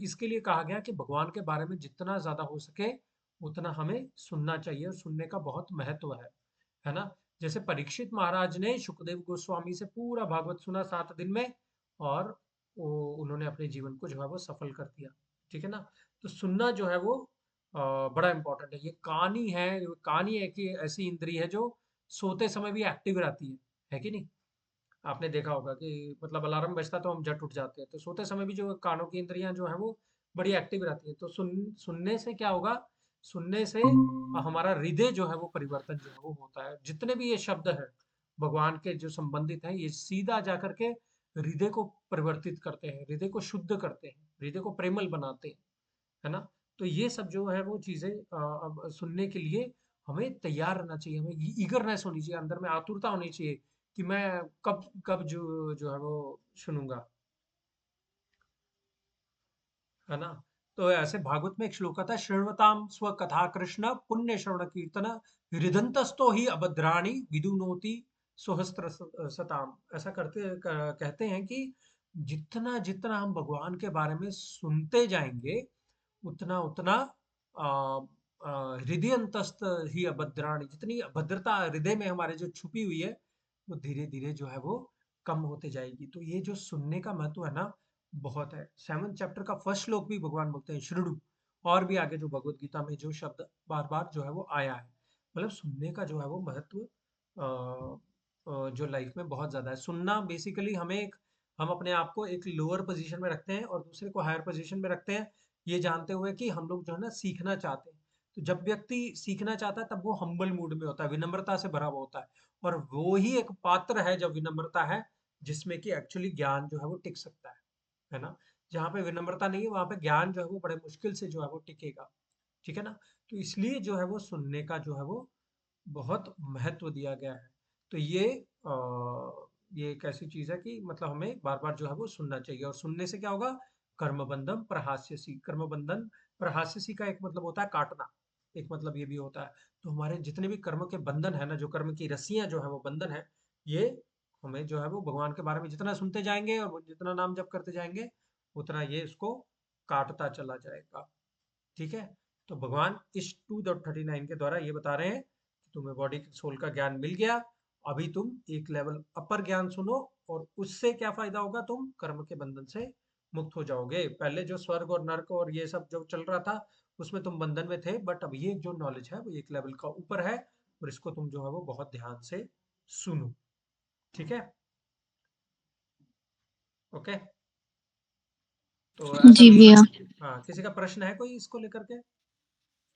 Speaker 1: इसके लिए कहा गया कि भगवान के बारे में जितना ज्यादा हो सके उतना हमें सुनना चाहिए, और सुनने का बहुत महत्व है ना। जैसे परीक्षित महाराज ने सुखदेव गोस्वामी से पूरा भागवत सुना 7 दिन में, और उन्होंने अपने जीवन को जो है वो सफल कर दिया। ठीक है ना। तो सुनना जो है वो बड़ा इंपॉर्टेंट है। ये कान ही है कि ऐसी इंद्री है जो सोते समय भी एक्टिव रहती है कि नहीं। आपने देखा होगा कि मतलब अलार्म बजता है तो हम झट उठ जाते हैं, तो सोते समय भी जो कानों की इंद्रियां जो है वो बड़ी एक्टिव रहती है। तो सुनने से क्या होगा? सुनने से हमारा हृदय जो है वो परिवर्तन जो है वो होता है। जितने भी ये शब्द है भगवान के जो संबंधित हैं, ये सीधा जाकर के हृदय को परिवर्तित करते हैं, हृदय को शुद्ध करते हैं, हृदय को प्रेमल बनाते हैं, है ना। तो ये सब जो है वो चीजें अब सुनने के लिए हमें तैयार रहना चाहिए, हमें ईगरनेस होनी चाहिए, अंदर में आतुरता होनी चाहिए कि मैं कब कब जो है वो सुनूंगा, है ना। तो ऐसे भागवत में एक श्लोक आता है, श्रृणवताम स्व कथा कृष्ण पुण्य श्रवण कीर्तन हृदंतस्तो ही अभद्राणि विदुनोति सुहस्त्र सताम। ऐसा कहते हैं कि जितना जितना हम भगवान के बारे में सुनते जाएंगे उतना उतना हृदय अंतस्थ ही अभद्राणी, जितनी अभद्रता हृदय में हमारे जो छुपी हुई है वो धीरे धीरे जो है वो कम होते जाएगी। तो ये जो सुनने का महत्व है ना, बहुत है। 7th चैप्टर का फर्स्ट श्लोक भी भगवान बोलते हैं शृणु, और भी आगे जो भगवत गीता में जो शब्द बार-बार जो है वो आया है। मतलब सुनने का जो है वो महत्व जो लाइफ में बहुत ज़्यादा है। सुनना बेसिकली हम अपने आप को एक लोअर पोजीशन में रखते हैं और दूसरे को हायर पोजीशन में रखते हैं, ये जानते हुए कि हम लोग जो है ना सीखना चाहते हैं। तो जब व्यक्ति सीखना चाहता है तब वो हम्बल मूड में होता है, विनम्रता से भरा हुआ होता है, और वो ही एक पात्र है जब विनम्रता है, जिसमें कि एक्चुअली ज्ञान जो है वो टिक सकता है ना? जहाँ पे विनम्रता नहीं है वहाँ पे ज्ञान जो है वो बड़े मुश्किल से जो है वो टिकेगा, ठीक है ना? तो इसलिए जो है वो सुनने का जो है वो बहुत महत्व दिया गया है। तो ये एक ऐसी चीज़ है कि मतलब हमें बार-बार जो है वो सुनना चाहिए, और सुनने से क्या होगा? कर्मबंधम प्रहास्यसि, कर्मबंधन प्रहास्यसि का एक मतलब होता है काटना, एक मतलब ये भी होता है। तो हमारे जितने भी कर्म के बंधन है ना, जो कर्म की रस्सियाँ जो है वो बंधन है, ये हमें जो है वो भगवान के बारे में जितना सुनते जाएँगे और वो जितना नाम जप करते जाएँगे, उतना ये इसको काटता चला जाएगा। ठीक है? तो भगवान इस 2.39 के द्वारा ये बता रहे हैं कि तुम्हें बॉडी सोल का ज्ञान मिल गया, अभी तुम एक लेवल अपर ज्ञान सुनो, और उससे क्या फायदा होगा? तुम कर्म के बंधन से मुक्त हो जाओगे। पहले जो स्वर्ग और नर्क और ये सब जो चल रहा था, उसमें तुम बंधन में थे, बट अब ये जो नॉलेज है वो एक लेवल का ऊपर है, और इसको तुम जो है वो बहुत ध्यान से सुनो। ठीक है? ओके? तो ऐसा
Speaker 2: जी
Speaker 1: कुछ
Speaker 2: भैया।
Speaker 1: हाँ, किसी का प्रश्न है कोई इसको लेकर के?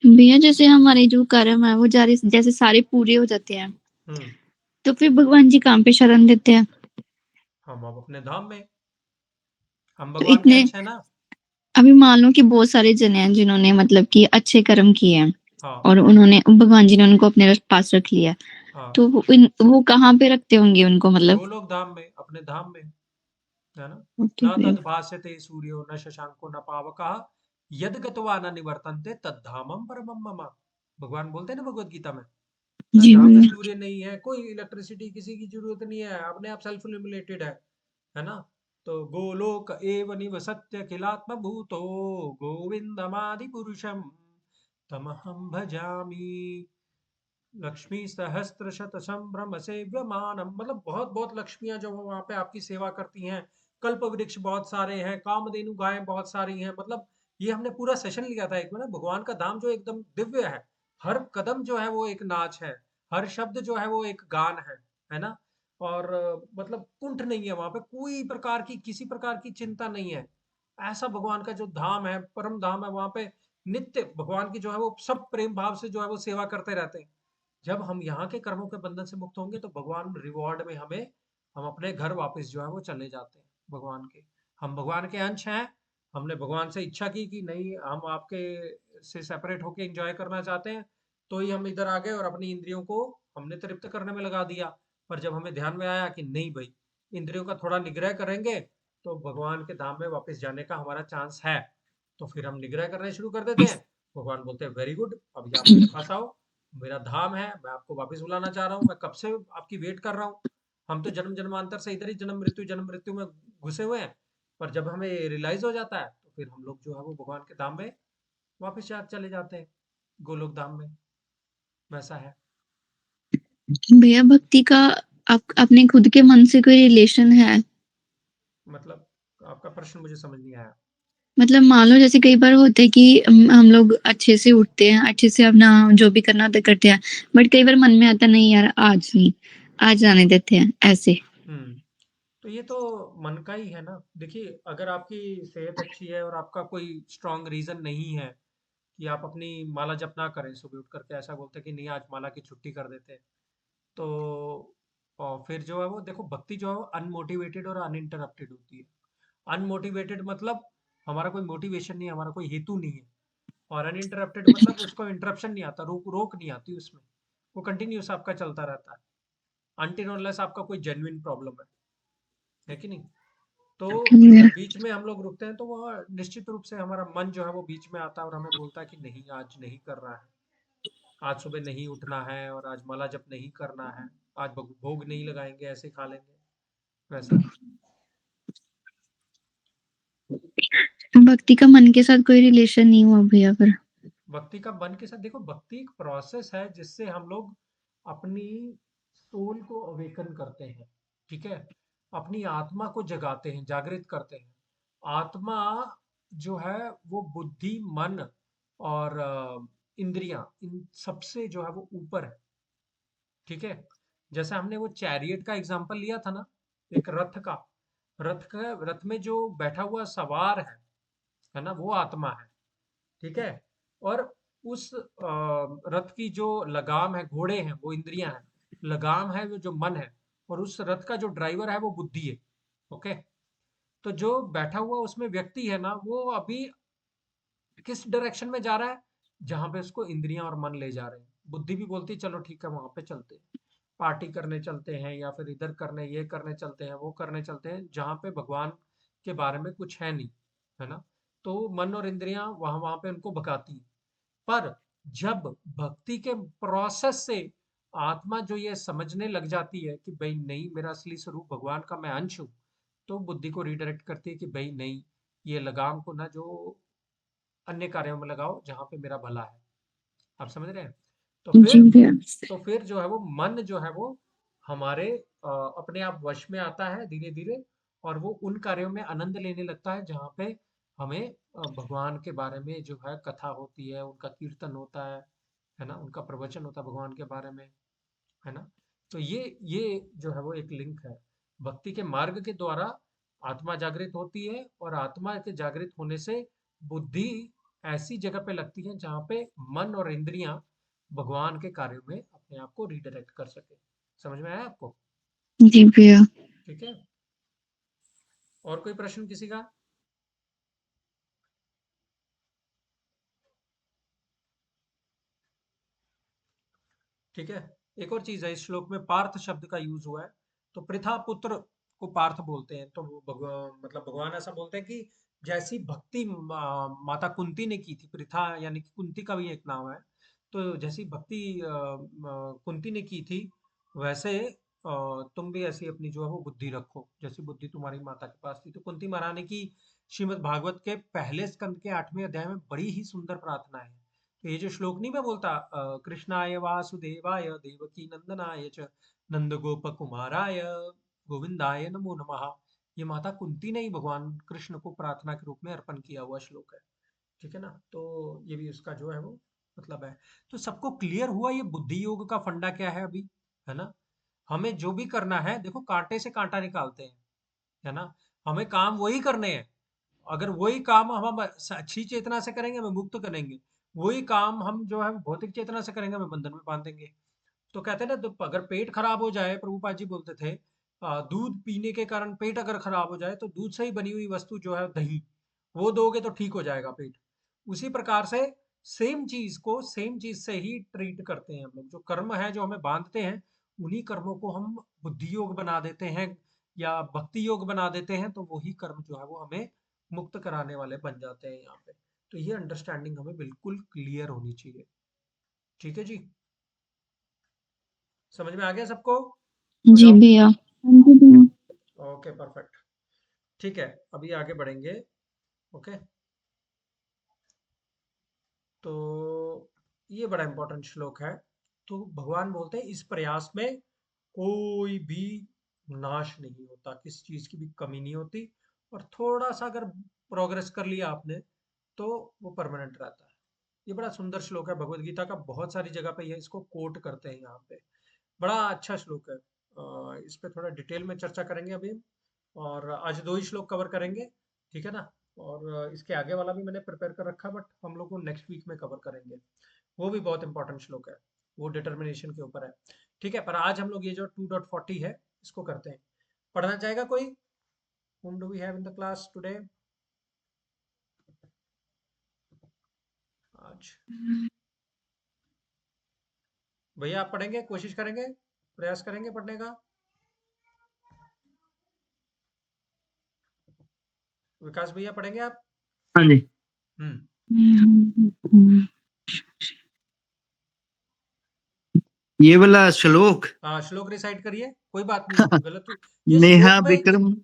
Speaker 2: भैया जैसे हमारे जो कर्म है वो जैसे सारे पूरे हो जाते हैं,
Speaker 1: हम्म।
Speaker 2: तो फिर भगवान जी कहाँ पे शरण देते हैं?
Speaker 1: हम अब अपने धाम में, हम
Speaker 2: तो
Speaker 1: भगवान के
Speaker 2: इतने
Speaker 1: अंश है ना।
Speaker 2: अभी मान लो कि बहुत सारे जने हैं जिन्होंने मतलब कि अच्छे कर्म किए हैं
Speaker 1: हाँ।
Speaker 2: और उन्होंने भगवान जी ने उनको अपने पास रख लिया,
Speaker 1: हाँ,
Speaker 2: तो वो कहाँ पे रखते होंगे उनको मतलब?
Speaker 1: गोलोक धाम में, अपने धाम में, है ना?
Speaker 2: ओके
Speaker 1: न
Speaker 2: भैया।
Speaker 1: तद भास्यते सूर्यो न शशांको न पावकः यद गत्वा न निवर्तन्ते तद्धामम परमम मम। भगवान बोलते हैं ना भगवत गीता में,
Speaker 2: जी
Speaker 1: जहाँ पे
Speaker 2: भैया।
Speaker 1: सूर्य नहीं है, कोई इलेक्ट्रिसिटी किसी की जरूरत नहीं है, अपने आप सेल्फ इल्यूमिनेटेड है ना? तो गोलोक एव निवसत्य किलात्म भूतो गोविंदमादि पुरुषम तमहम भजामि। लक्ष्मी सहस्त्र शत संभ्रम सेव्यमानम, मतलब बहुत बहुत लक्ष्मियां जो वहां पे आपकी सेवा करती हैं। कल्प वृक्ष बहुत सारे हैं, कामधेनु गायें बहुत सारी हैं। मतलब ये हमने पूरा सेशन लिया था एक में ना, भगवान का धाम जो एकदम दिव्य है, हर कदम जो है वो एक नाच है, हर शब्द जो है वो एक गान है ना? और मतलब कुंठ नहीं है वहां पे, कोई प्रकार की किसी प्रकार की चिंता नहीं है। ऐसा भगवान का जो धाम है, परम धाम है, वहां पे नित्य भगवान की जो है वो सब प्रेम भाव से जो है वो सेवा करते रहते हैं। जब हम यहाँ के कर्मों के बंधन से मुक्त होंगे तो भगवान रिवॉर्ड में हमें, हम अपने घर वापस जो है वो चले जाते हैं भगवान के। हम भगवान के अंश हैं। हमने भगवान से इच्छा की कि नहीं, हम आपके से सेपरेट होके एंजॉय करना चाहते हैं, तो ही हम इधर आ गए और अपनी इंद्रियों को हमने तृप्त करने में लगा दिया। पर जब हमें ध्यान में आया कि नहीं भाई, इंद्रियों का थोड़ा निग्रह करेंगे तो भगवान के धाम में वापस जाने का हमारा चांस है, तो फिर हम निग्रह करने शुरू कर देते हैं। भगवान बोलते हैं वेरी गुड, अभी आप मेरे पास आओ, मेरा धाम है, मैं आपको वापस बुलाना चाह रहा हूँ, मैं कब से आपकी वेट कर रहा हूँ। हम तो जन्म जन्मांतर से इधर ही जन्म मृत्यु में घुसे हुए हैं। पर जब हमें रियलाइज हो जाता है तो फिर हम लोग जो है वो भगवान के धाम में वापस चले जाते हैं, गोलोक धाम में। वैसा है।
Speaker 2: भैया भक्ति का अपने खुद के मन से कोई रिलेशन है?
Speaker 1: मतलब आपका प्रश्न मुझे समझ नहीं आया।
Speaker 2: मतलब मान लो जैसे कई बार होता है कि हम लोग अच्छे से उठते हैं, अच्छे से अपना जो भी करना होता है करते हैं, बट कई बार मन में आता है नहीं यार आज नहीं, आज जाने देते हैं ऐसे।
Speaker 1: हम्म। तो ये तो मन का ही है ना। देखिए, अगर आपकी सेहत अच्छी है और आपका कोई स्ट्रांग रीजन नहीं है कि आप अपनी माला जप ना करें, सुबह उठ करके ऐसा बोलते हैं कि नहीं आज माला की छुट्टी कर देते हैं, तो और फिर जो है वो देखो, भक्ति जो है वो अनमोटिवेटेड और अनइंटरप्टेड होती है। अनमोटिवेटेड मतलब हमारा कोई मोटिवेशन नहीं है, हमारा कोई हेतु नहीं है। और अनइंटरप्टेड मतलब उसको इंटरप्शन नहीं आता, रोक रोक नहीं आती उसमें, वो कंटिन्यूस आपका चलता रहता है अनटिल अनलेस आपका कोई जेन्युइन प्रॉब्लम है कि नहीं? तो जब बीच में हम लोग रुकते हैं तो वह निश्चित रूप से हमारा मन जो है वो बीच में आता है और हमें बोलता है कि नहीं आज नहीं कर रहा है, आज सुबह नहीं उठना है, और आज माला जप नहीं करना है, आज भोग नहीं लगाएंगे, ऐसे खा लेंगे, वैसा।
Speaker 2: भक्ति का मन के साथ कोई रिलेशन नहीं हुआ भैया फिर?
Speaker 1: भक्ति का मन के साथ, देखो भक्ति एक प्रोसेस है जिससे हम लोग अपनी सोल को अवेकन करते हैं, ठीक है? अपनी आत्मा को जगाते हैं, जागृत करते हैं। आत्मा जो है वो बुद्धि, मन और इंद्रियां, इन सबसे जो है वो ऊपर है। ठीक है, जैसे हमने वो चैरियट का एग्जांपल लिया था ना, एक रथ का, रथ में जो बैठा हुआ सवार है ना, वो आत्मा है। ठीक है, और उस रथ की जो लगाम है, घोड़े हैं वो इंद्रियां हैं, लगाम है वो जो मन है, और उस रथ का जो ड्राइवर है वो बुद्धि है। ओके, तो जो बैठा हुआ उसमें व्यक्ति है ना, वो अभी किस डायरेक्शन में जा रहा है, जहां पे उसको इंद्रियां और मन ले जा रहे हैं। बुद्धि भी बोलती है चलो ठीक है वहां पे चलते हैं, पार्टी करने चलते हैं, या फिर इधर करने, ये करने चलते हैं, वो करने चलते हैं, जहां पे भगवान के बारे में कुछ है नहीं, है ना। तो मन और इंद्रियां वहां वहां पे उनको भगाती है। पर जब भक्ति के प्रोसेस से आत्मा जो ये समझने लग जाती है कि भाई नहीं, मेरा असली स्वरूप भगवान का मैं अंश हूँ, तो बुद्धि को रिडायरेक्ट करती है कि भाई नहीं, ये लगाम को ना जो अन्य कार्यों में लगाओ जहां पे मेरा भला है। आप समझ रहे हैं। तो
Speaker 2: जी
Speaker 1: फिर
Speaker 2: भैया।
Speaker 1: तो फिर जो है वो मन जो है वो हमारे अपने आप वश में आता है धीरे धीरे, और वो उन कार्यों में आनंद लेने लगता है जहाँ पे हमें भगवान के बारे में जो है कथा होती है, उनका कीर्तन होता है ना, उनका प्रवचन होता है भगवान के बारे में, है ना। तो ये जो है वो एक लिंक है। भक्ति के मार्ग के द्वारा आत्मा जागृत होती है, और आत्मा के जागृत होने से बुद्धि ऐसी जगह पे लगती है जहाँ पे मन और इंद्रियां भगवान के कार्यों में अपने आप को रिडायरेक्ट कर सके। समझ में आया आपको?
Speaker 2: जी भैया।
Speaker 1: ठीक है, और कोई प्रश्न किसी का? ठीक है, एक और चीज है, इस श्लोक में पार्थ शब्द का यूज हुआ है। तो पृथा पुत्र को पार्थ बोलते हैं, तो वो मतलब भगवान ऐसा बोलते हैं कि जैसी भक्ति माता कुंती ने की थी, पृथा यानी कि कुंती का भी एक नाम है, तो जैसी भक्ति कुंती ने की थी, वैसे तुम भी ऐसी अपनी जो है वो बुद्धि रखो, जैसी बुद्धि तुम्हारी माता के पास थी। तो कुंती महारानी की श्रीमद् भागवत के पहले स्कंद के 8वें अध्याय में बड़ी ही सुंदर प्रार्थना है। तो ये जो श्लोक नहीं मैं बोलता, कृष्णाय वासुदेवाय देवकी नंदनाय च नंद गोप कुमाराय गोविंदाय नमो नमः, ये माता कुंती ने ही भगवान कृष्ण को प्रार्थना के रूप में अर्पण किया हुआ श्लोक है। ठीक है ना, तो ये भी उसका जो है वो मतलब है। तो सबको क्लियर हुआ ये बुद्धि योग का फंडा क्या है अभी, है ना। हमें जो भी करना है, देखो कांटे से कांटा निकालते हैं, है ना। हमें काम वही करने हैं। अगर वही काम हम अच्छी चेतना से करेंगे, हमें मुक्त करेंगे। वही काम हम जो है भौतिक चेतना से करेंगे, हमें बंधन में बांध देंगे। तो कहते हैं ना, तो अगर पेट खराब हो जाए, प्रभुपाद जी बोलते थे, दूध पीने के कारण पेट अगर खराब हो जाए, तो दूध से ही बनी हुई वस्तु जो है दही, वो दोगे तो ठीक हो जाएगा पेट। उसी प्रकार से सेम चीज को सेम चीज से ही ट्रीट करते हैं हम लोग। जो कर्म है जो हमें बांधते हैं, उन्हीं कर्मों को हम बुद्धि योग बना देते हैं या भक्ति योग बना देते हैं, तो वही कर्म जो है वो हमें मुक्त कराने वाले बन जाते हैं यहाँ पे। तो ये अंडरस्टैंडिंग हमें बिल्कुल क्लियर होनी चाहिए। ठीक है जी, समझ में आ गया सबको? हो
Speaker 2: जी
Speaker 1: जाओ।
Speaker 2: भैया। हाँ जी भैया।
Speaker 1: Okay, perfect. ठीक है, अभी आगे बढ़ेंगे। ओके, तो ये बड़ा इंपॉर्टेंट श्लोक है। तो भगवान बोलते हैं इस प्रयास में कोई भी नाश नहीं होता, किसी चीज की भी कमी नहीं होती, और थोड़ा सा अगर प्रोग्रेस कर लिया आपने, तो वो परमानेंट रहता है। ये बड़ा सुंदर श्लोक है भगवत गीता का, बहुत सारी जगह पे ये इसको कोट करते हैं यहाँ पे। बड़ा अच्छा श्लोक है। इस पे थोड़ा डिटेल में चर्चा करेंगे अभी, और आज दो ही श्लोक कवर करेंगे। ठीक है ना, और इसके आगे वाला भी मैंने प्रिपेयर कर रखा, बट हम लोग को नेक्स्ट वीक में कवर करेंगे। वो भी बहुत इंपॉर्टेंट श्लोक है, वो डिटर्मिनेशन के ऊपर है। ठीक है, पर आज हम लोग ये जो 2.40 है इसको करते हैं। पढ़ना चाहेगा कोई? whom do we have in the class today? आज भैया आप पढ़ेंगे, कोशिश करेंगे, प्रयास करेंगे पढ़ने का? विकास भैया पढ़ेंगे आप?
Speaker 4: हाँ जी।
Speaker 1: हम्म,
Speaker 4: ये वाला श्लोक
Speaker 1: हाँ श्लोक रिसाइट करिए, कोई बात नहीं, गलत ये
Speaker 4: नेहा
Speaker 1: श्लोक में,
Speaker 4: विक्रम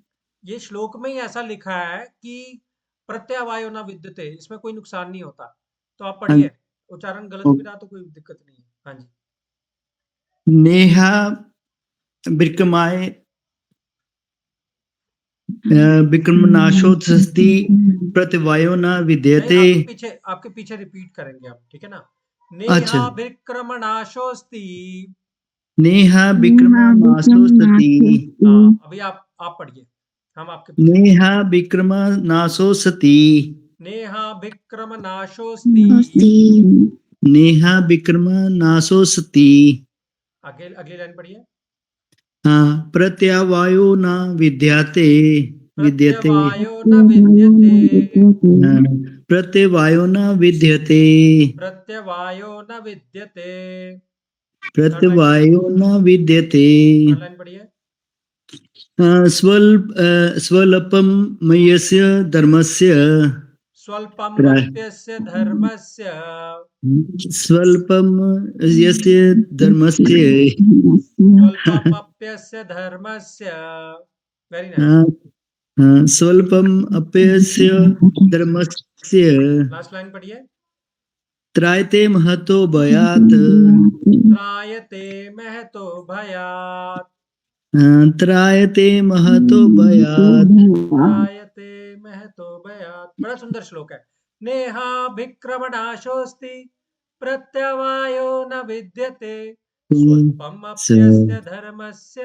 Speaker 1: ये श्लोक में ही ऐसा लिखा है कि प्रत्यवायो न विद्यते, इसमें कोई नुकसान नहीं होता। तो आप पढ़िए, उच्चारण गलत भी रहा तो कोई दिक्कत नहीं है। हाँ जी।
Speaker 4: नेहा विक्रमाय विक्रमनाशोत्सति प्रतिवायो न
Speaker 1: नहीं,
Speaker 4: विद्यते।
Speaker 1: आपके पीछे रिपीट करेंगे आप, ठीक है ना।
Speaker 4: अच्छा।
Speaker 1: नेहा विक्रमनाशोस्ति।
Speaker 4: नेहा विक्रमनाशोत्सति।
Speaker 1: हाँ, अभी आप पढ़िए, हम आपके पीछे।
Speaker 4: नेहा विक्रमनाशोत्सति।
Speaker 1: नेहा विक्रमनाशोस्ति।
Speaker 4: नेहा विक्रमनाशोत्सति।
Speaker 1: अगली लाइन पढ़िए।
Speaker 4: हाँ, प्रत्यवायो न विद्यते।
Speaker 1: प्रत्यवायो न विद्यते।
Speaker 4: हाँ, प्रत्यवायो न विद्यते।
Speaker 1: प्रत्यवायो न विद्यते।
Speaker 4: प्रत्यवायो न विद्यते।
Speaker 1: थर्ड लाइन पढ़िए।
Speaker 4: स्वल्पं मयस्य धर्मस्य।
Speaker 1: स्वल्पमप्यस्य धर्मस्य।
Speaker 4: स्वल्पं यस्य धर्मस्य।
Speaker 1: स्वल्पमप्यस्य धर्मस्य। Very nice.
Speaker 4: स्वल्पम् अप्यस्य धर्मस्य।
Speaker 1: लास्ट लाइन पढ़िए।
Speaker 4: त्रायते महतो भयात्।
Speaker 1: त्रायते महतो भयात्।
Speaker 4: त्रायते महतो भयात्।
Speaker 1: त्रायते महतो भयात्। बड़ा सुंदर श्लोक है। नेहा विक्रमनाशोस्ति प्रत्यवायो न विद्यते स्वल्पमप्यस्य धर्मस्य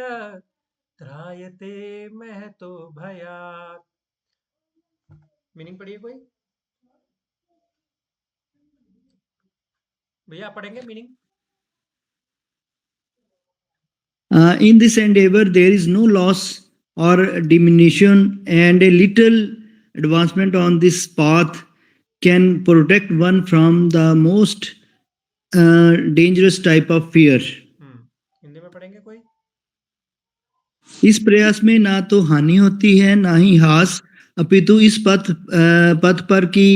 Speaker 1: त्रायते महतो भयात्। मीनिंग पढ़िए कोई भैया, पढ़ेंगे meaning.
Speaker 4: In this endeavor, there is no loss or diminution, and a little advancement on this path can protect one from the most dangerous type of fear.
Speaker 1: Hindi में पढ़ेंगे कोई।
Speaker 4: इस प्रयास में ना तो हानि होती है ना ही हास, अपितु इस पथ पर की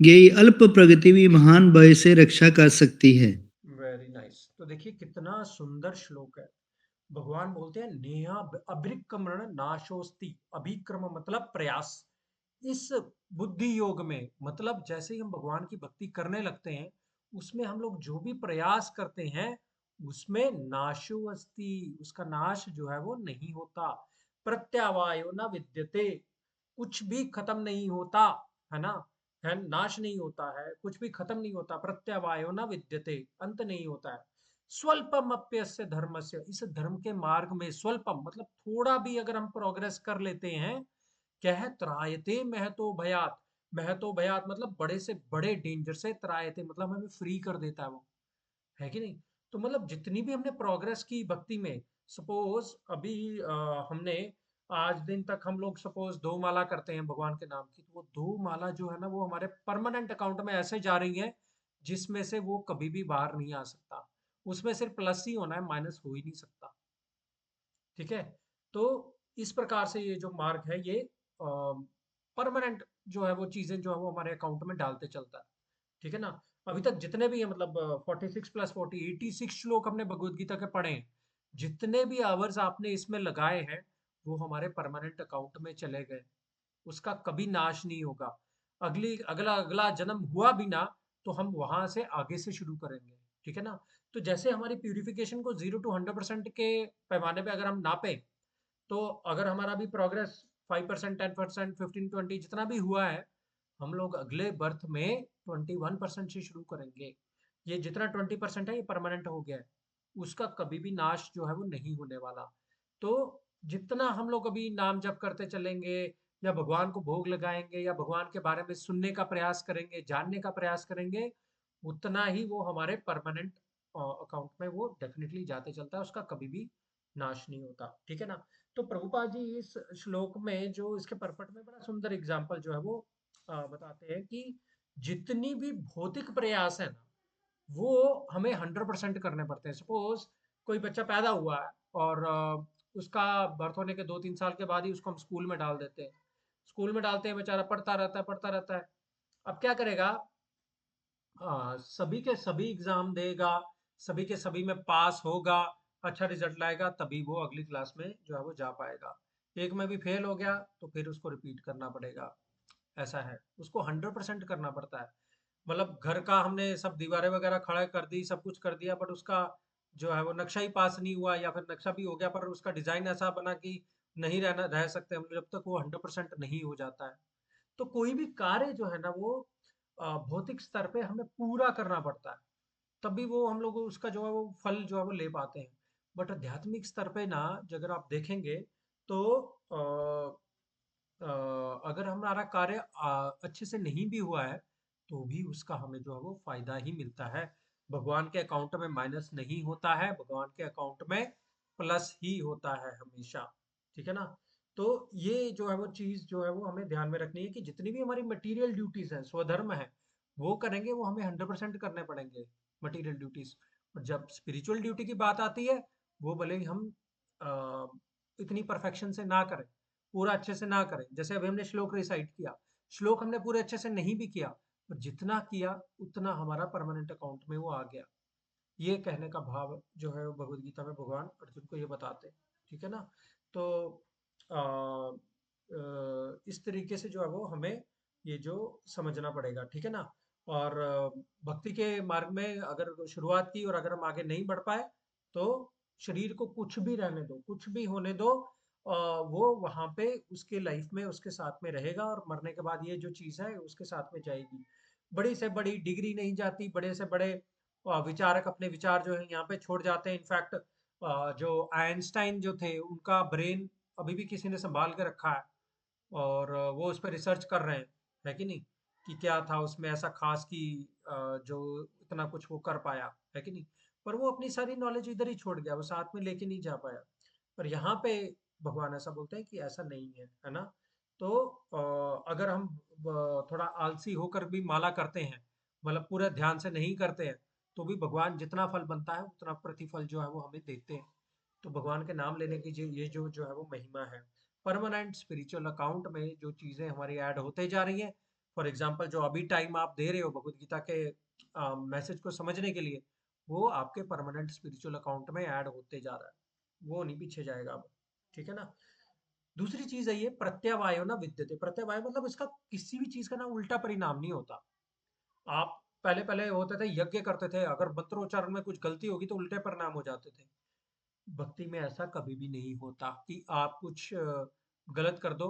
Speaker 4: गई अल्प प्रगति भी महान भय से रक्षा कर सकती है।
Speaker 1: Very nice. तो देखिए कितना सुंदर श्लोक है। भगवान बोलते हैं नेहा अभिक्रमण नाशोस्ति। अभिक्रम मतलब प्रयास। इस बुद्धि योग में मतलब जैसे ही हम भगवान की भक्ति करने लगते हैं उसमें हम लोग जो भी प्रयास करते हैं उसमें नाशो अस्ति, उसका नाश जो है वो नहीं होता। प्रत्यवायो न विद्यते, कुछ भी खत्म नहीं होता है ना, है नाश नहीं होता है, कुछ भी खत्म नहीं होता। प्रत्यवायो न विद्यते, अंत नहीं होता है। स्वल्पम अप्यस्य धर्मस्य, इस धर्म के मार्ग में स्वल्पम मतलब थोड़ा भी अगर हम प्रोग्रेस कर लेते हैं, क्या है, त्रायते महतो भयात। महतो भयात मतलब बड़े से बड़े डेंजर से, त्रायते मतलब हमें फ्री कर देता है वो, है कि नहीं। तो मतलब जितनी भी हमने प्रोग्रेस की भक्ति में, सपोज अभी हमने आज दिन तक हम लोग सपोज 2 माला करते हैं भगवान के नाम की, तो वो 2 माला जो है ना वो हमारे परमानेंट अकाउंट में ऐसे जा रही है जिसमें से वो कभी भी बाहर नहीं आ सकता। उसमें सिर्फ प्लस ही होना है, माइनस हो ही नहीं सकता। ठीक है। तो इस प्रकार से ये जो मार्ग है ये परमानेंट जो है वो चीजें जो है वो हमारे अकाउंट में डालते चलता है। ठीक है ना। अभी तक जितने भी है मतलब 46 प्लस 40 86 श्लोक हमने भगवत गीता के पढ़े हैं। जितने भी आवर्स आपने इसमें लगाए हैं वो हमारे परमानेंट अकाउंट में चले गए, उसका कभी नाश नहीं होगा। अगला अगला जन्म हुआ भी ना तो हम वहां से आगे से शुरू करेंगे। ठीक है ना। तो जैसे हमारी प्यूरिफिकेशन को 0 to 100% के पैमाने पे अगर हम नापे, तो अगर हमारा भी प्रोग्रेस 5%, 10%, 15, 20 जितना भी हुआ है, हम लोग अगले बर्थ में 21% से शुरू करेंगे। ये जितना 20% है ये परमानेंट हो गया है, उसका कभी भी नाश जो है वो नहीं होने वाला। तो जितना हम लोग अभी नाम जप करते चलेंगे या भगवान को भोग लगाएंगे या भगवान के बारे में सुनने का प्रयास करेंगे, जानने का प्रयास करेंगे, उतना ही वो हमारे परमानेंट अकाउंट में वो डेफिनेटली जाते चलता है, उसका कभी भी नाश नहीं होता। ठीक है ना। तो प्रभुपाद जी इस श्लोक में जो इसके परपट में बड़ा सुंदर एग्जाम्पल जो है वो बताते हैं कि जितनी भी भौतिक प्रयास है ना वो हमें 100% करने पड़ते हैं। सपोज कोई बच्चा पैदा हुआ है और उसका बर्थ होने के 2-3 साल के बाद ही उसको हम स्कूल में डाल देते हैं। स्कूल में डालते हैं, बेचारा पढ़ता रहता है पढ़ता रहता है। अब क्या करेगा, सभी के सभी एग्जाम देगा, सभी के सभी में पास होगा, अच्छा रिजल्ट लाएगा, तभी वो अगली क्लास में जो है वो जा पाएगा। एक में भी फेल हो गया तो फिर उसको रिपीट करना पड़ेगा। ऐसा है, उसको 100% करना पड़ता है। मतलब घर का हमने सब दीवारें वगैरह खड़ा कर दी, सब कुछ कर दिया, बट उसका जो है वो नक्शा ही पास नहीं हुआ, या फिर नक्शा भी हो गया पर उसका डिजाइन ऐसा बना कि नहीं रह सकते हम जब तक वो 100% नहीं हो जाता है। तो कोई भी कार्य जो है ना वो भौतिक स्तर पे हमें पूरा करना पड़ता है, तभी वो हम लोग उसका जो है वो फल जो है वो ले पाते हैं। बट आध्यात्मिक स्तर पे ना अगर आप देखेंगे तो अगर हमारा कार्य अच्छे से नहीं भी हुआ है तो भी उसका हमें जो है वो फायदा ही मिलता है। भगवान के अकाउंट में माइनस नहीं होता है, भगवान के अकाउंट में प्लस ही होता है हमेशा। ठीक है ना? तो ये जो है वो चीज जो है वो हमें ध्यान में रखनी है कि जितनी भी हमारी मटेरियल ड्यूटीज है, स्वधर्म है, वो करेंगे, वो हमें 100% करने पड़ेंगे, मटेरियल ड्यूटीज। और जब स्पिरिचुअल ड्यूटी की बात आती है, वो भले ही हम अ, इतनी परफेक्शन से ना करें, पूरा अच्छे से ना करें। जैसे अभी हमने श्लोक रिसाइट किया, श्लोक हमने पूरे अच्छे से नहीं भी किया, पर जितना किया उतना हमारा परमानेंट अकाउंट में वो आ गया। ये कहने का भाव जो है वो भगवत गीता में भगवान अर्जुन को ये बताते हैं। ठीक है ना? तो इस तरीके से जो है वो हमें ये जो समझना पड़ेगा। ठीक है ना? और भक्ति के मार्ग में अगर शुरुआत की और अगर हम आगे नहीं बढ़ पाए तो शरीर को कुछ भी रहने दो, कुछ भी होने दो, वो वहां पे उसके लाइफ में उसके साथ में रहेगा और मरने के बाद ये जो चीज है उसके साथ में जाएगी। बड़ी से बड़ी डिग्री नहीं जाती, बड़े से बड़े विचारक अपने विचार जो है यहाँ पे छोड़ जाते हैं। इनफैक्ट जो आइंस्टाइन जो थे उनका ब्रेन अभी भी किसी ने संभाल के रखा है और वो उस पर रिसर्च कर रहे हैं, है कि नहीं, कि क्या था उसमें ऐसा खास कि जो इतना कुछ वो कर पाया, है कि नहीं। पर वो अपनी सारी नॉलेज इधर ही छोड़ गया, वो साथ में लेके नहीं जा पाया। पर यहाँ पे भगवान ऐसा बोलते हैं कि ऐसा नहीं है ना? तो अगर हम थोड़ा आलसी होकर भी माला करते हैं, मतलब पूरे ध्यान से नहीं करते हैं, तो भी भगवान जितना फल बनता है उतना प्रतिफल जो है वो हमें देते हैं। तो भगवान के नाम लेने की ये जो है वो महिमा है। परमानेंट स्पिरिचुअल अकाउंट में जो चीजें हमारी ऐड होते जा रही हैं, फॉर एग्जाम्पल जो अभी टाइम आप दे रहे हो भगवत गीता के मैसेज को समझने के लिए, वो आपके परमानेंट स्पिरिचुअल अकाउंट में ऐड होते जा रहा है, वो नहीं पीछे जाएगा अब। ठीक है ना? दूसरी चीज है ये प्रत्यवायो ना विद्यते। प्रत्यवाय मतलब इसका किसी भी चीज का ना उल्टा परिणाम नहीं होता। आप पहले पहले होते थे, यज्ञ करते थे, अगर मंत्रोच्चारण में कुछ गलती होगी तो उल्टे परिणाम हो जाते थे। भक्ति में ऐसा कभी भी नहीं होता कि आप कुछ गलत कर दो,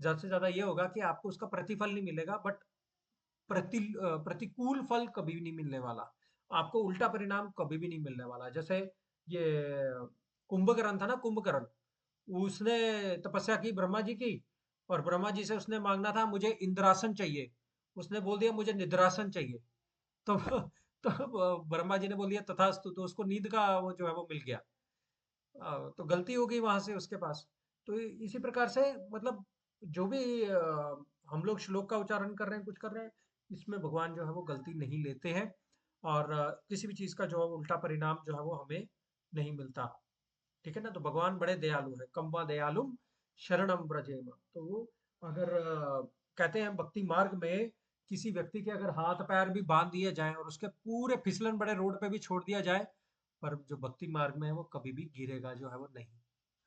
Speaker 1: ज्यादा से ज्यादा ये होगा कि आपको उसका प्रतिफल नहीं मिलेगा, बट प्रतिकूल फल कभी भी नहीं मिलने वाला। आपको उल्टा परिणाम कभी भी नहीं मिलने वाला। जैसे ये कुंभकर्ण था ना, कुंभकर्ण, उसने तपस्या की ब्रह्मा जी की, और ब्रह्मा जी से उसने मांगना था मुझे इंद्रासन चाहिए, उसने बोल दिया मुझे निद्रासन चाहिए। तो ब्रह्मा जी ने बोल दिया तथास्तु, तो उसको नींद का वो जो है वो मिल गया। तो गलती हो गई वहां से उसके पास। तो इसी प्रकार से मतलब जो भी हम लोग श्लोक का उच्चारण कर रहे हैं, कुछ कर रहे हैं, इसमें भगवान जो है वो गलती नहीं लेते हैं, और किसी भी चीज का जो है उल्टा परिणाम जो है वो हमें नहीं मिलता। ठीक है ना? तो भगवान बड़े दयालु हैं, कम्बा दयालुम शरणम ब्रजेम। तो वो अगर कहते हैं भक्ति मार्ग में किसी व्यक्ति के अगर हाथ पैर भी बांध दिए जाएं और उसके पूरे फिसलन बड़े रोड पे भी छोड़ दिया जाए, पर जो भक्ति मार्ग में है वो कभी भी गिरेगा जो है वो नहीं,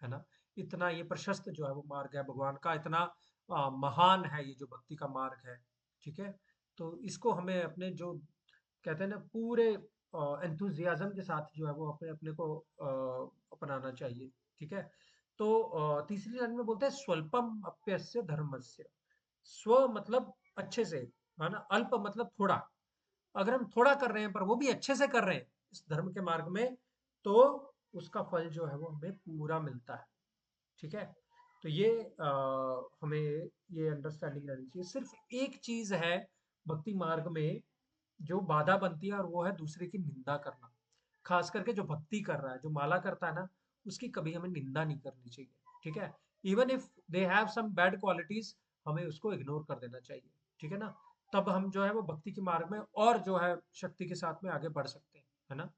Speaker 1: है ना? इतना ये प्रशस्त जो है वो मार्ग है भगवान का, इतना महान है ये जो भक्ति का मार्ग है। ठीक है? तो इसको हमें अपने जो कहते हैं ना पूरे एंथुजियाज्म के साथ जो है वो अपने अपने को अपनाना चाहिए। ठीक है? तो तीसरी लाइन में बोलते हैं स्वल्पम अप्यस्य धर्मस्य। स्व मतलब अच्छे से, है ना? अल्प मतलब थोड़ा। अगर हम थोड़ा कर रहे हैं पर वो भी अच्छे से कर रहे हैं इस धर्म के मार्ग में, तो उसका फल जो है वो हमें पूरा मिलता है। ठीक है? तो ये हमें ये अंडरस्टैंडिंग रहनी चाहिए। सिर्फ एक चीज है भक्ति मार्ग में जो बाधा बनती है, और वो है दूसरे की निंदा करना। खास करके जो भक्ति कर रहा है, जो माला करता है ना, उसकी कभी हमें निंदा नहीं करनी चाहिए। ठीक है? Even if they have some bad qualities, हमें उसको इग्नोर कर देना चाहिए। ठीक है ना? तब हम जो है वो भक्ति के मार्ग में और जो है शक्ति के साथ में आगे बढ़ सकते हैं, है ना?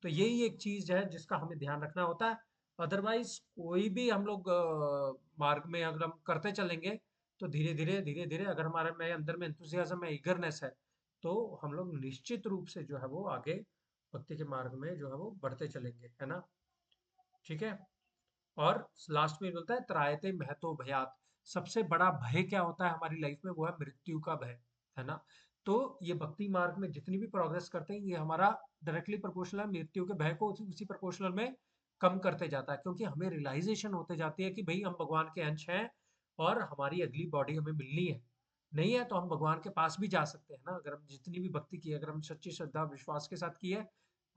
Speaker 1: तो यही एक चीज है जिसका हमें ध्यान रखना होता है। अदरवाइज कोई भी हम लोग मार्ग में अगर हम करते चलेंगे, तो धीरे धीरे धीरे धीरे अगर हमारे में अंदर में एंथुजियाज्म है, ईगरनेस है, तो हम लोग निश्चित रूप से जो है वो आगे भक्ति के मार्ग में जो है वो बढ़ते चलेंगे, है ना? ठीक है? और लास्ट में बोलता है त्रायते महतो भयात। सबसे बड़ा भय क्या होता है हमारी लाइफ में? वो है मृत्यु का भय, है ना? तो ये भक्ति मार्ग में जितनी भी प्रोग्रेस करते हैं, ये हमारा डायरेक्टली प्रोपोर्शनल है मृत्यु के भय को उसी प्रोपोर्शनल में कम करते जाता है, क्योंकि हमें रियलाइजेशन होते जाती है कि भाई हम भगवान के अंश हैं और हमारी अगली बॉडी हमें मिलनी है। नहीं है तो हम भगवान के पास भी जा सकते हैं ना, अगर हम जितनी भी भक्ति की है, अगर हम सच्ची श्रद्धा विश्वास के साथ की है,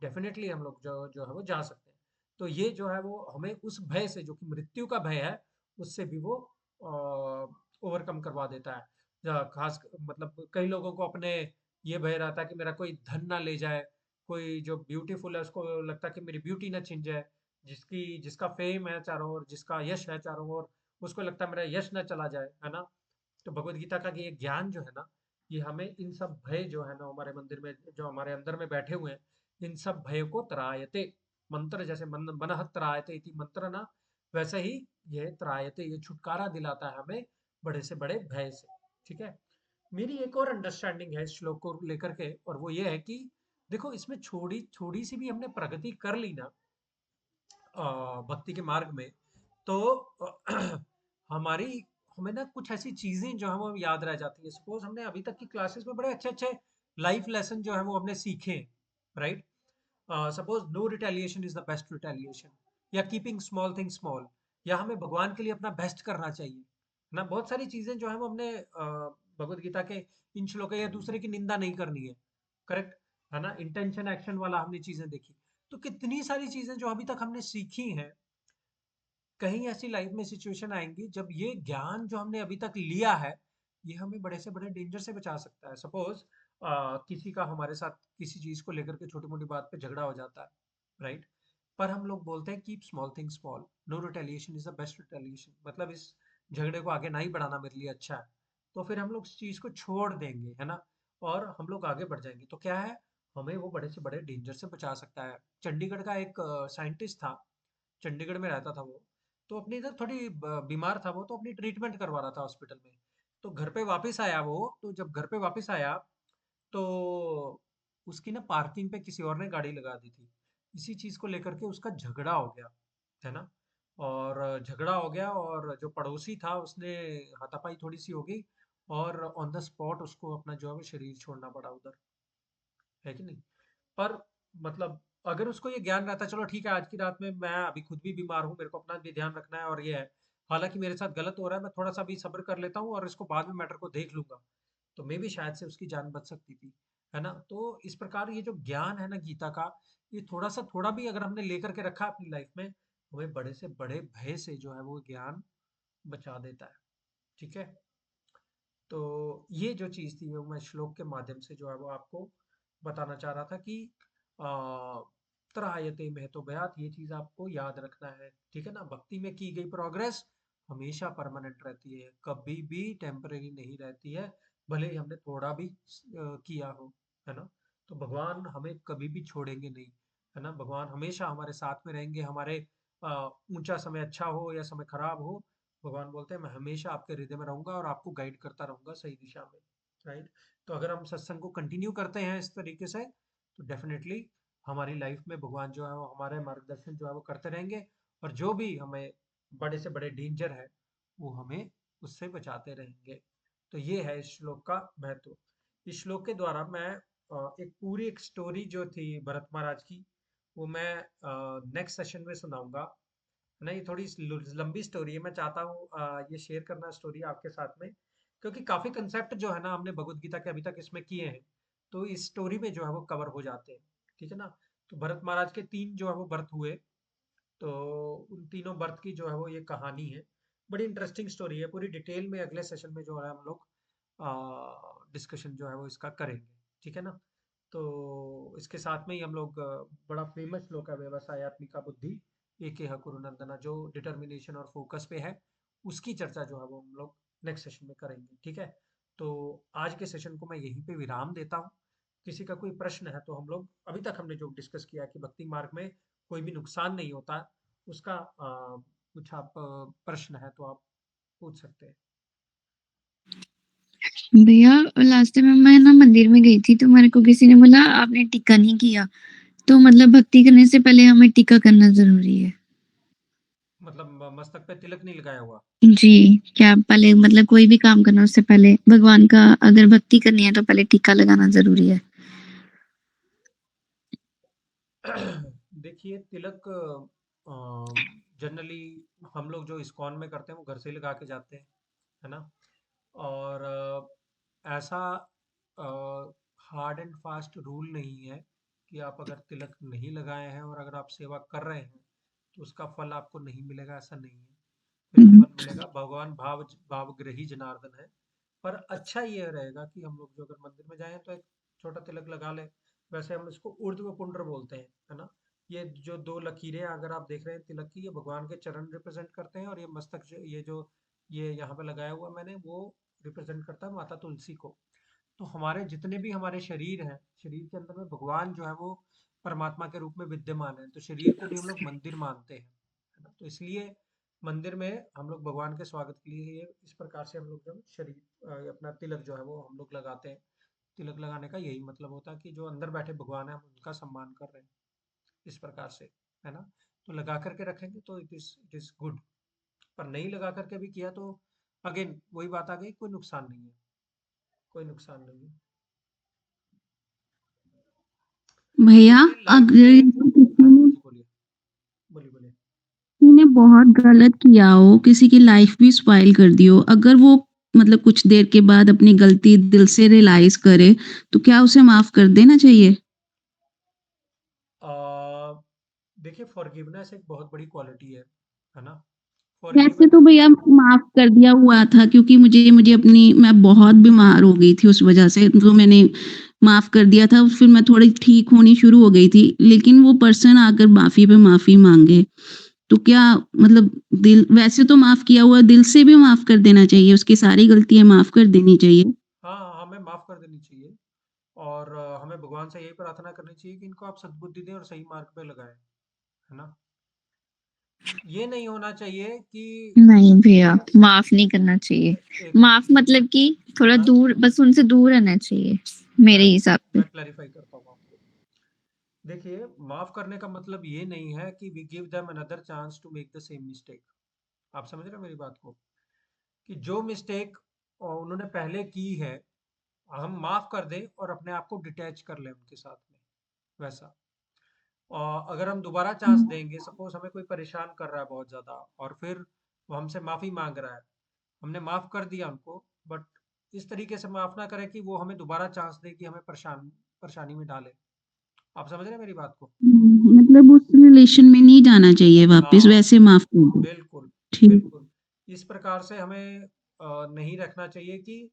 Speaker 1: डेफिनेटली हम लोग जो जो है वो जा सकते हैं। तो ये जो है वो हमें उस भय से, जो कि मृत्यु का भय है, उससे भी वो ओवरकम करवा देता है। खास मतलब कई लोगों को अपने ये भय रहता है कि मेरा कोई धन ना ले जाए, कोई जो ब्यूटीफुल है उसको लगता है कि मेरी ब्यूटी ना छिन जाए, जिसका फेम है चारों ओर, जिसका यश है चारों ओर, उसको लगता है मेरा यश ना चला जाए, है ना। तो भगवत गीता का ये ज्ञान जो है ना, ये हमें इन सब भय जो है ना, हमारे मंदिर में जो हमारे अंदर में बैठे हुए हैं, इन सब भय को त्रायते, मंत्र जैसे मनः त्रायते इति मंत्र ना, वैसे ही ये त्रायते, ये छुटकारा दिलाता है हमें बड़े से बड़े भय से। ठीक है। मेरी एक और अंडरस्टैंडिंग है इस श्लोक को लेकर के, और वो ये है कि देखो, इसमें छोड़ी थोड़ी सी भी हमने प्रगति कर ली ना भक्ति के मार्ग में, तो हमारी हमें ना कुछ ऐसी चीजें जो है वो याद रह जाती है। सपोज हमने अभी तक की क्लासेस में बड़े अच्छे अच्छे लाइफ लेसन जो है वो हमने सीखे, right. Suppose no retaliation is the best retaliation, या कीपिंग स्मॉल थिंग स्मॉल, या हमें भगवान के लिए अपना बेस्ट करना चाहिए, है ना। बहुत सारी चीजें जो है वो हमने भगवत गीता के इन श्लोक, या दूसरे की निंदा नहीं करनी है, करेक्ट, है ना। इंटेंशन एक्शन वाला हमने चीजें देखी। तो कितनी सारी चीजें जो अभी तक हमने सीखी हैं, कहीं ऐसी लाइफ में सिचुएशन आएंगी जब ये ज्ञान जो हमने अभी तक लिया है, ये हमें बड़े से बड़े डेंजर से बचा सकता है। सपोज किसी का हमारे साथ किसी चीज को लेकर के छोटी मोटी बात पे झगड़ा हो जाता है, राइट। पर हम लोग बोलते हैं keep small thing small, no retaliation is the best retaliation, मतलब इस झगड़े को आगे नहीं बढ़ाना मेरे लिए अच्छा है। तो फिर हम लोग इस चीज को छोड़ देंगे, है ना, और हम लोग आगे बढ़ जाएंगे। तो क्या है, हमें वो बड़े से बड़े डेंजर से बचा सकता है। चंडीगढ़ का एक साइंटिस्ट था, चंडीगढ़ में रहता था वो। तो अपनी इधर थोड़ी बीमार था वो, तो अपनी ट्रीटमेंट करवा रहा था हॉस्पिटल में। तो घर पे वापस आया वो, तो जब घर पे वापस आया, तो उसकी ना पार्किंग पे किसी और ने गाड़ी लगा दी थी। इसी चीज को लेकर के उसका झगड़ा हो गया, है ना। और झगड़ा हो गया, और जो पड़ोसी था उसने हाथापाई थोड़ी सी हो गई, और ऑन द स्पॉट उसको अपना जो है वो शरीर छोड़ना पड़ा उधर, है कि नहीं। पर मतलब अगर उसको ये ज्ञान रहता, चलो ठीक है, आज की रात में मैं अभी खुद भी बीमार हूँ, मेरे को अपना भी ध्यान रखना है, और ये है, हालांकि मेरे साथ गलत हो रहा है, मैं थोड़ा सा भी सब्र कर लेता हूँ और इसको बाद में मैटर को देख लूंगा, तो मे भी शायद से उसकी जान बच सकती थी, है ना। तो इस प्रकार ये जो ज्ञान है ना गीता का, ये थोड़ा भी अगर हमने लेकर के रखा अपनी लाइफ में, हमें बड़े से बड़े भय से जो है वो ज्ञान बचा देता है। ठीक है। तो ये जो चीज़ थी वो मैं श्लोक के माध्यम से जो है वो आपको बताना चाह रहा था कि त्रायते महतो भयात, ये चीज़ आपको याद रखना है। ठीक है ना। भक्ति में की गई प्रोग्रेस हमेशा परमानेंट रहती है, कभी भी टेम्परेरी नहीं रहती है, भले ही हमने थोड़ा भी किया हो, है ना। तो भगवान हमें कभी भी छोड़ेंगे नहीं, है ना। भगवान हमेशा हमारे साथ में रहेंगे, हमारे ऊंचा समय अच्छा हो या समय खराब हो, भगवान बोलते हैं मैं हमेशा आपके हृदय में रहूंगा और आपको गाइड करता रहूंगा सही दिशा में, राइट। तो अगर हम सत्संग को कंटिन्यू करते हैं इस तरीके से, तो डेफिनेटली हमारी लाइफ में भगवान जो है वो हमारे मार्गदर्शन जो है वो करते रहेंगे, और जो भी हमें बड़े से बड़े डेंजर है वो हमें उससे बचाते रहेंगे। तो ये है इस श्लोक का महत्व। इस श्लोक के द्वारा मैं एक स्टोरी जो थी भरत महाराज की, वो मैं नेक्स्ट सेशन में सुनाऊंगा, है ना। ये थोड़ी लंबी स्टोरी है, मैं चाहता हूँ ये शेयर करना स्टोरी आपके साथ में, क्योंकि काफी कंसेप्ट जो है ना हमने भगवत गीता के अभी तक इसमें किए हैं, तो इस स्टोरी में जो है वो कवर हो जाते हैं। ठीक है ना। तो भरत महाराज के 3 जो है वो बर्थ हुए, तो उन तीनों बर्थ की जो है वो ये कहानी है। बड़ी इंटरेस्टिंग स्टोरी है, पूरी डिटेल में अगले सेशन में जो है हम लोग डिस्कशन जो है वो इसका करेंगे। ठीक है ना। तो इसके साथ में ही हम लोग बड़ा फेमस श्लोक है व्यवसायत्मिका बुद्धि एकेह कुरु नंदना, जो डिटर्मिनेशन और फोकस पे है, उसकी चर्चा जो है वो हम लोग नेक्स्ट सेशन में करेंगे। ठीक है। तो आज के सेशन को मैं यहीं पे विराम देता हूँ। किसी का कोई प्रश्न है तो हम लोग अभी तक हमने जो डिस्कस किया कि भक्ति मार्ग में कोई भी नुकसान नहीं होता, उसका कुछ आप प्रश्न है तो आप पूछ सकते हैं।
Speaker 2: भैया लास्ट टाइम मैं ना मंदिर में गई थी, तो मेरे को किसी ने बोला आपने टीका नहीं किया, तो मतलब भक्ति करने से पहले हमें टीका करना जरूरी है?
Speaker 1: मतलब मस्तक पे तिलक नहीं लगाया हुआ?
Speaker 2: जी, क्या पहले मतलब कोई भी काम करना उससे पहले भगवान का अगर भक्ति करनी है तो पहले टीका लगाना जरूरी है?
Speaker 1: देखिए, तिलक जनरली हम लोग जो इस्कॉन में करते हैं वो घर से ही लगा के जाते हैं, है ना? और ऐसा हार्ड एंड फास्ट रूल नहीं है कि आप अगर तिलक नहीं लगाए हैं और अगर आप सेवा कर रहे हैं तो उसका फल आपको नहीं मिलेगा, ऐसा नहीं है। बिल्कुल फल मिलेगा। भगवान भावग्रही जनार्दन है। पर अच्छा ये रहेगा कि हम लोग जो अगर मंदिर में जाएं तो एक छोटा तिलक लगा लें। वैसे हम इसको ऊर्ध्व पुंड्र बोलते हैं, है ना? ये जो दो लकीरें अगर आप देख रहे हैं तिलक की, ये भगवान के चरण रिप्रेजेंट करते हैं, और ये मस्तक ये यहाँ पे लगाया हुआ मैंने, वो रिप्रेजेंट करता है माता तुलसी को। तो हमारे जितने भी हमारे शरीर हैं, शरीर के अंदर में भगवान जो है वो परमात्मा के रूप में विद्यमान है। तो शरीर को भी हम लोग मंदिर मानते हैं, है ना? तो इसलिए मंदिर में हम लोग भगवान के स्वागत के लिए ये इस प्रकार से हम लोग जब अपना तिलक जो है वो हम लोग लगाते हैं। तिलक लगाने का यही मतलब होता है कि जो अंदर बैठे भगवान है हम उनका सम्मान कर रहे हैं, इस प्रकार से, है ना? तो लगा करके रखेंगे तो इट इज गुड। पर नहीं लगा करके भी किया तो अगेन वही बात आ गई, कोई नुकसान नहीं है, कोई नुकसान नहीं है।
Speaker 3: भैया,
Speaker 1: देखिए लाइफ
Speaker 3: अगर
Speaker 1: में, हाँ जी बोलिए, बोलिए बोलिए।
Speaker 3: किसी ने बहुत गलत किया हो, किसी की लाइफ भी स्पॉइल कर दी हो, अगर वो मतलब कुछ देर के बाद अपनी गलती दिल से रियलाइज करे, तो क्या उसे माफ कर देना चाहिए?
Speaker 1: आ, देखिए फॉरगिवनेस एक बहुत बड़ी क्वालिटी है ना?
Speaker 3: वैसे
Speaker 1: फॉरगिवन,
Speaker 3: तो भैया माफ कर दिया हुआ था, क्योंकि मुझे मुझे अपनी मैं बहुत बीमार हो गई थी उस वजह से, तो मैंने माफ कर दिया था। फिर मैं थोड़ी ठीक होनी शुरू हो गई थी, लेकिन वो पर्सन आकर माफी पे माफी मांगे, तो क्या मतलब दिल वैसे तो माफ किया हुआ, दिल से भी माफ कर देना चाहिए, उसकी सारी गलतियां माफ कर देनी चाहिए।
Speaker 1: हाँ हमें माफ कर देनी चाहिए। और हमें भगवान से यही प्रार्थना करनी चाहिए कि इनको आप सद्बुद्धि दें और सही मार्ग पे लगाएं, है ना? ये नहीं होना चाहिए कि
Speaker 2: नहीं भैया, माफ नहीं करना चाहिए।
Speaker 1: एक मिनट,
Speaker 2: माफ मतलब कि थोड़ा
Speaker 1: हाँ
Speaker 2: दूर, बस उनसे दूर रहना चाहिए मेरे
Speaker 1: मैं
Speaker 2: हिसाब से।
Speaker 1: मैं क्लैरिफाई करता हूँ आपको। देखिए माफ करने का मतलब ये नहीं है कि we give them another chance to make the same mistake. आप समझ रहे हो मेरी बात को? कि जो मिस्टेक उन्होंने पहले की है हम माफ कर दें और अपने आप को डिटैच कर लें उनके साथ में, वैसा। और अगर हम दोबारा चांस देंगे, सपोज हमें कोई परेशान कर रहा है बहुत ज्यादा और फिर वो हमसे माफी मांग रहा है, हमने माफ कर दिया उनको, बट इस तरीके से माफ ना करें कि वो हमें दोबारा चांस दे कि हमें परेशानी में डाले। आप समझ रहे हैं मेरी बात को?
Speaker 3: मतलब उस रिलेशन में नहीं जाना चाहिए वापस,
Speaker 1: हाँ
Speaker 3: वैसे माफ कर दो।
Speaker 1: बिल्कुल,
Speaker 3: ठीक।
Speaker 1: बिल्कुल। इस प्रकार से हमें नहीं रखना चाहिए कि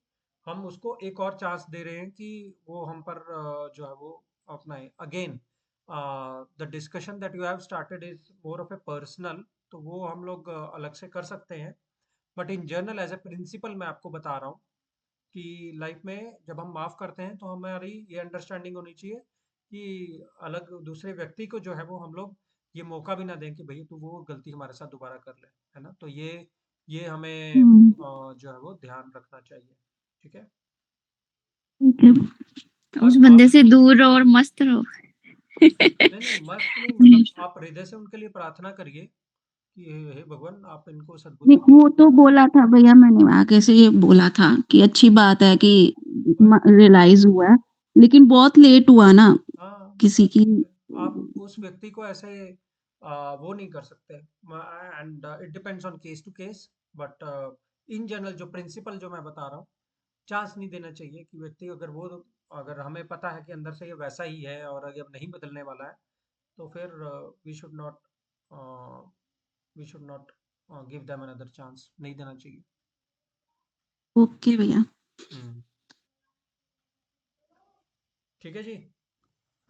Speaker 1: हम उसको एक और चांस दे रहे हैं कि वो हम पर जो है वो अपनाए। Again the discussion that you have started is more of a personal, तो वो हम लोग अलग से कर सकते हैं। But in general as a principle मैं आपको बता रहा हूँ कि लाइफ में जब हम माफ करते हैं तो हमारी ये अंडरस्टैंडिंग होनी चाहिए कि अलग दूसरे व्यक्ति को जो है वो हम लोग ये मौका भी ना दें कि भाई तू वो गलती हमारे साथ दोबारा कर ले, है ना? तो ये हमें
Speaker 3: हम्म,
Speaker 1: जो है वो ध्यान रखना चाहिए। ठीक है?
Speaker 3: ठीक है।
Speaker 2: उस
Speaker 1: और
Speaker 2: बंदे
Speaker 1: माफ,
Speaker 2: से दूर रहो और मस्त रहो।
Speaker 1: नहीं नहीं मस्त नहीं, मतलब आप हृदय से उनके लिए प्रार्थना करिए कि हे भगवान आप इनको
Speaker 3: नहीं,
Speaker 1: सद्बुद्धि दें।
Speaker 3: वो तो बोला था भैया, मैंने आगे से ये बोला था कि अच्छी बात है कि
Speaker 1: बट
Speaker 3: रियलाइज हुआ है, लेकिन बहुत लेट हुआ ना
Speaker 1: हाँ
Speaker 3: किसी
Speaker 1: बट
Speaker 3: की।
Speaker 1: आप उस व्यक्ति को ऐसे वो नहीं कर सकते, and it depends on case to case. But in general जो प्रिंसिपल जो मैं बता रहा हूँ, चांस नहीं देना चाहिए कि व्यक्ति अगर हमें पता है कि अंदर से ये वैसा ही है और अगर अब नहीं बदलने वाला है तो फिर we should not give them another chance, नहीं देना चाहिए।
Speaker 3: ओके भैया।
Speaker 1: हम्म, ठीक है जी।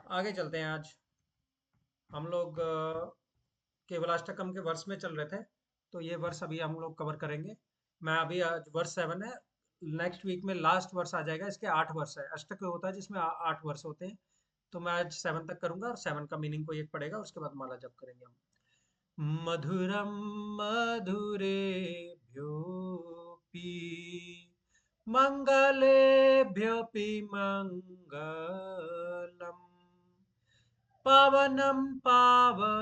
Speaker 1: आगे चलते हैं। आज हम लोग केवलाष्टकम के वर्ष में चल रहे थे, तो ये वर्ष अभी हम लोग कवर करेंगे। मैं अभी आज वर्ष 7 है, नेक्स्ट वीक में लास्ट वर्ष आ जाएगा। इसके 8 वर्ष है, अष्टक होता है जिसमें 8 वर्ष होते हैं। तो मैं आज 7 तक करूंगा और 7 का मीनिंग कोई एक पड़ेगा, उसके बाद माला जप करेंगे हम। मधुरम मधुरेभ्योऽपि मङ्गलेभ्योऽपि मङ्गलम् पावनं पावनेभ्योऽपि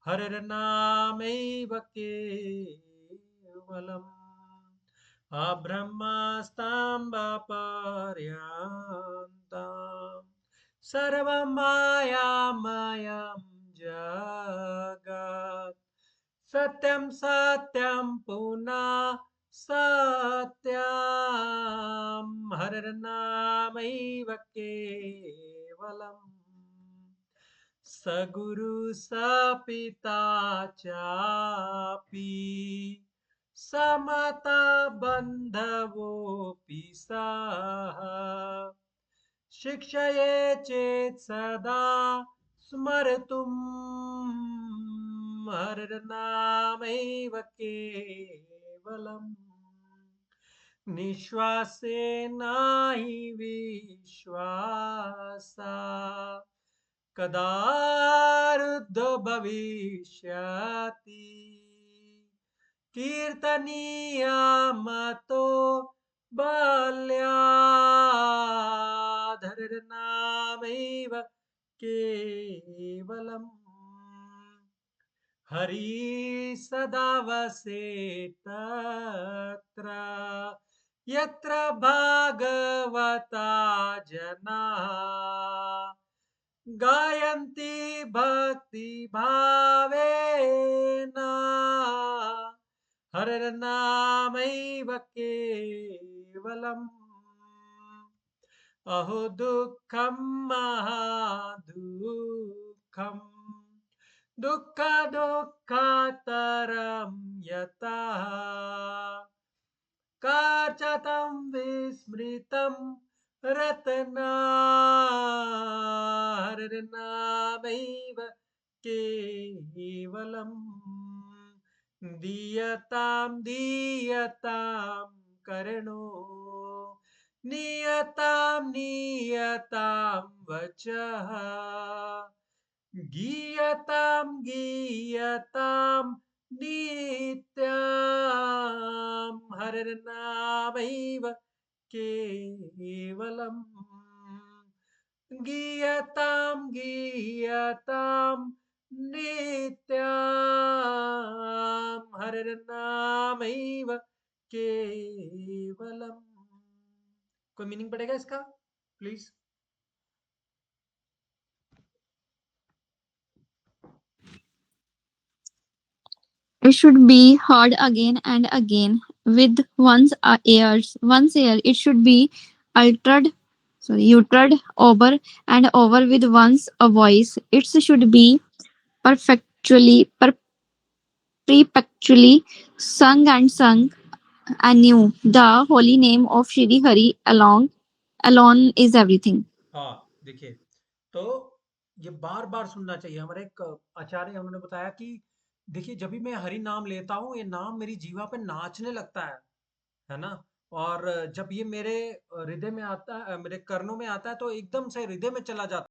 Speaker 1: हरनामैव केवलम् अब्रह्मस्ताम्बपर्यन्तं सर्वमायामयं जगत् सत्यं सत्यं पुनः सत्यं हरनामैव केवलम् सगुरु सपिता चापि समता बन्धवोऽपि सः शिक्षये चेत् सदा स्मर्तुम् हरनामैव केवलम् निश्वासेन हि विश्वासा कदा रुद्धो भविष्यति कीर्तनीयामतो बाल्याद्धरनामैव केवलम् हरि सदा वसेत्तत्र यत्र भागवता जनाः गायन्ति भक्तिभावेन हरनामैव केवलम् अहो दुःखं महादुःखम् दुःखदुःखतरं यतः काचतं विस्मृतं रत्नाहरनामैव केवलम् दीयतां दीयतां कर्णो नियतां नियतां वचः गीयतां गीयतां नित्यां हरनामैव केवलम् गीयतां गीयतां नित्यां हरनामैव केवलम्। कोई मीनिंग पड़ेगा इसका please?
Speaker 2: It should be heard again and again with one's ear. It should be uttered over and over with one's a voice. It should be perfectually, perpetually sung and sung anew. The holy name of Shri Hari alone is everything.
Speaker 1: हाँ देखिए, तो ये बार बार सुनना चाहिए। हमारे एक आचार्य उन्होंने बताया कि देखिए जब भी मैं हरि नाम लेता हूँ ये नाम मेरी जीवा पे नाचने लगता है ना। और जब ये मेरे हृदय में आता है, मेरे कर्णों में आता है तो एकदम से हृदय में चला जाता है।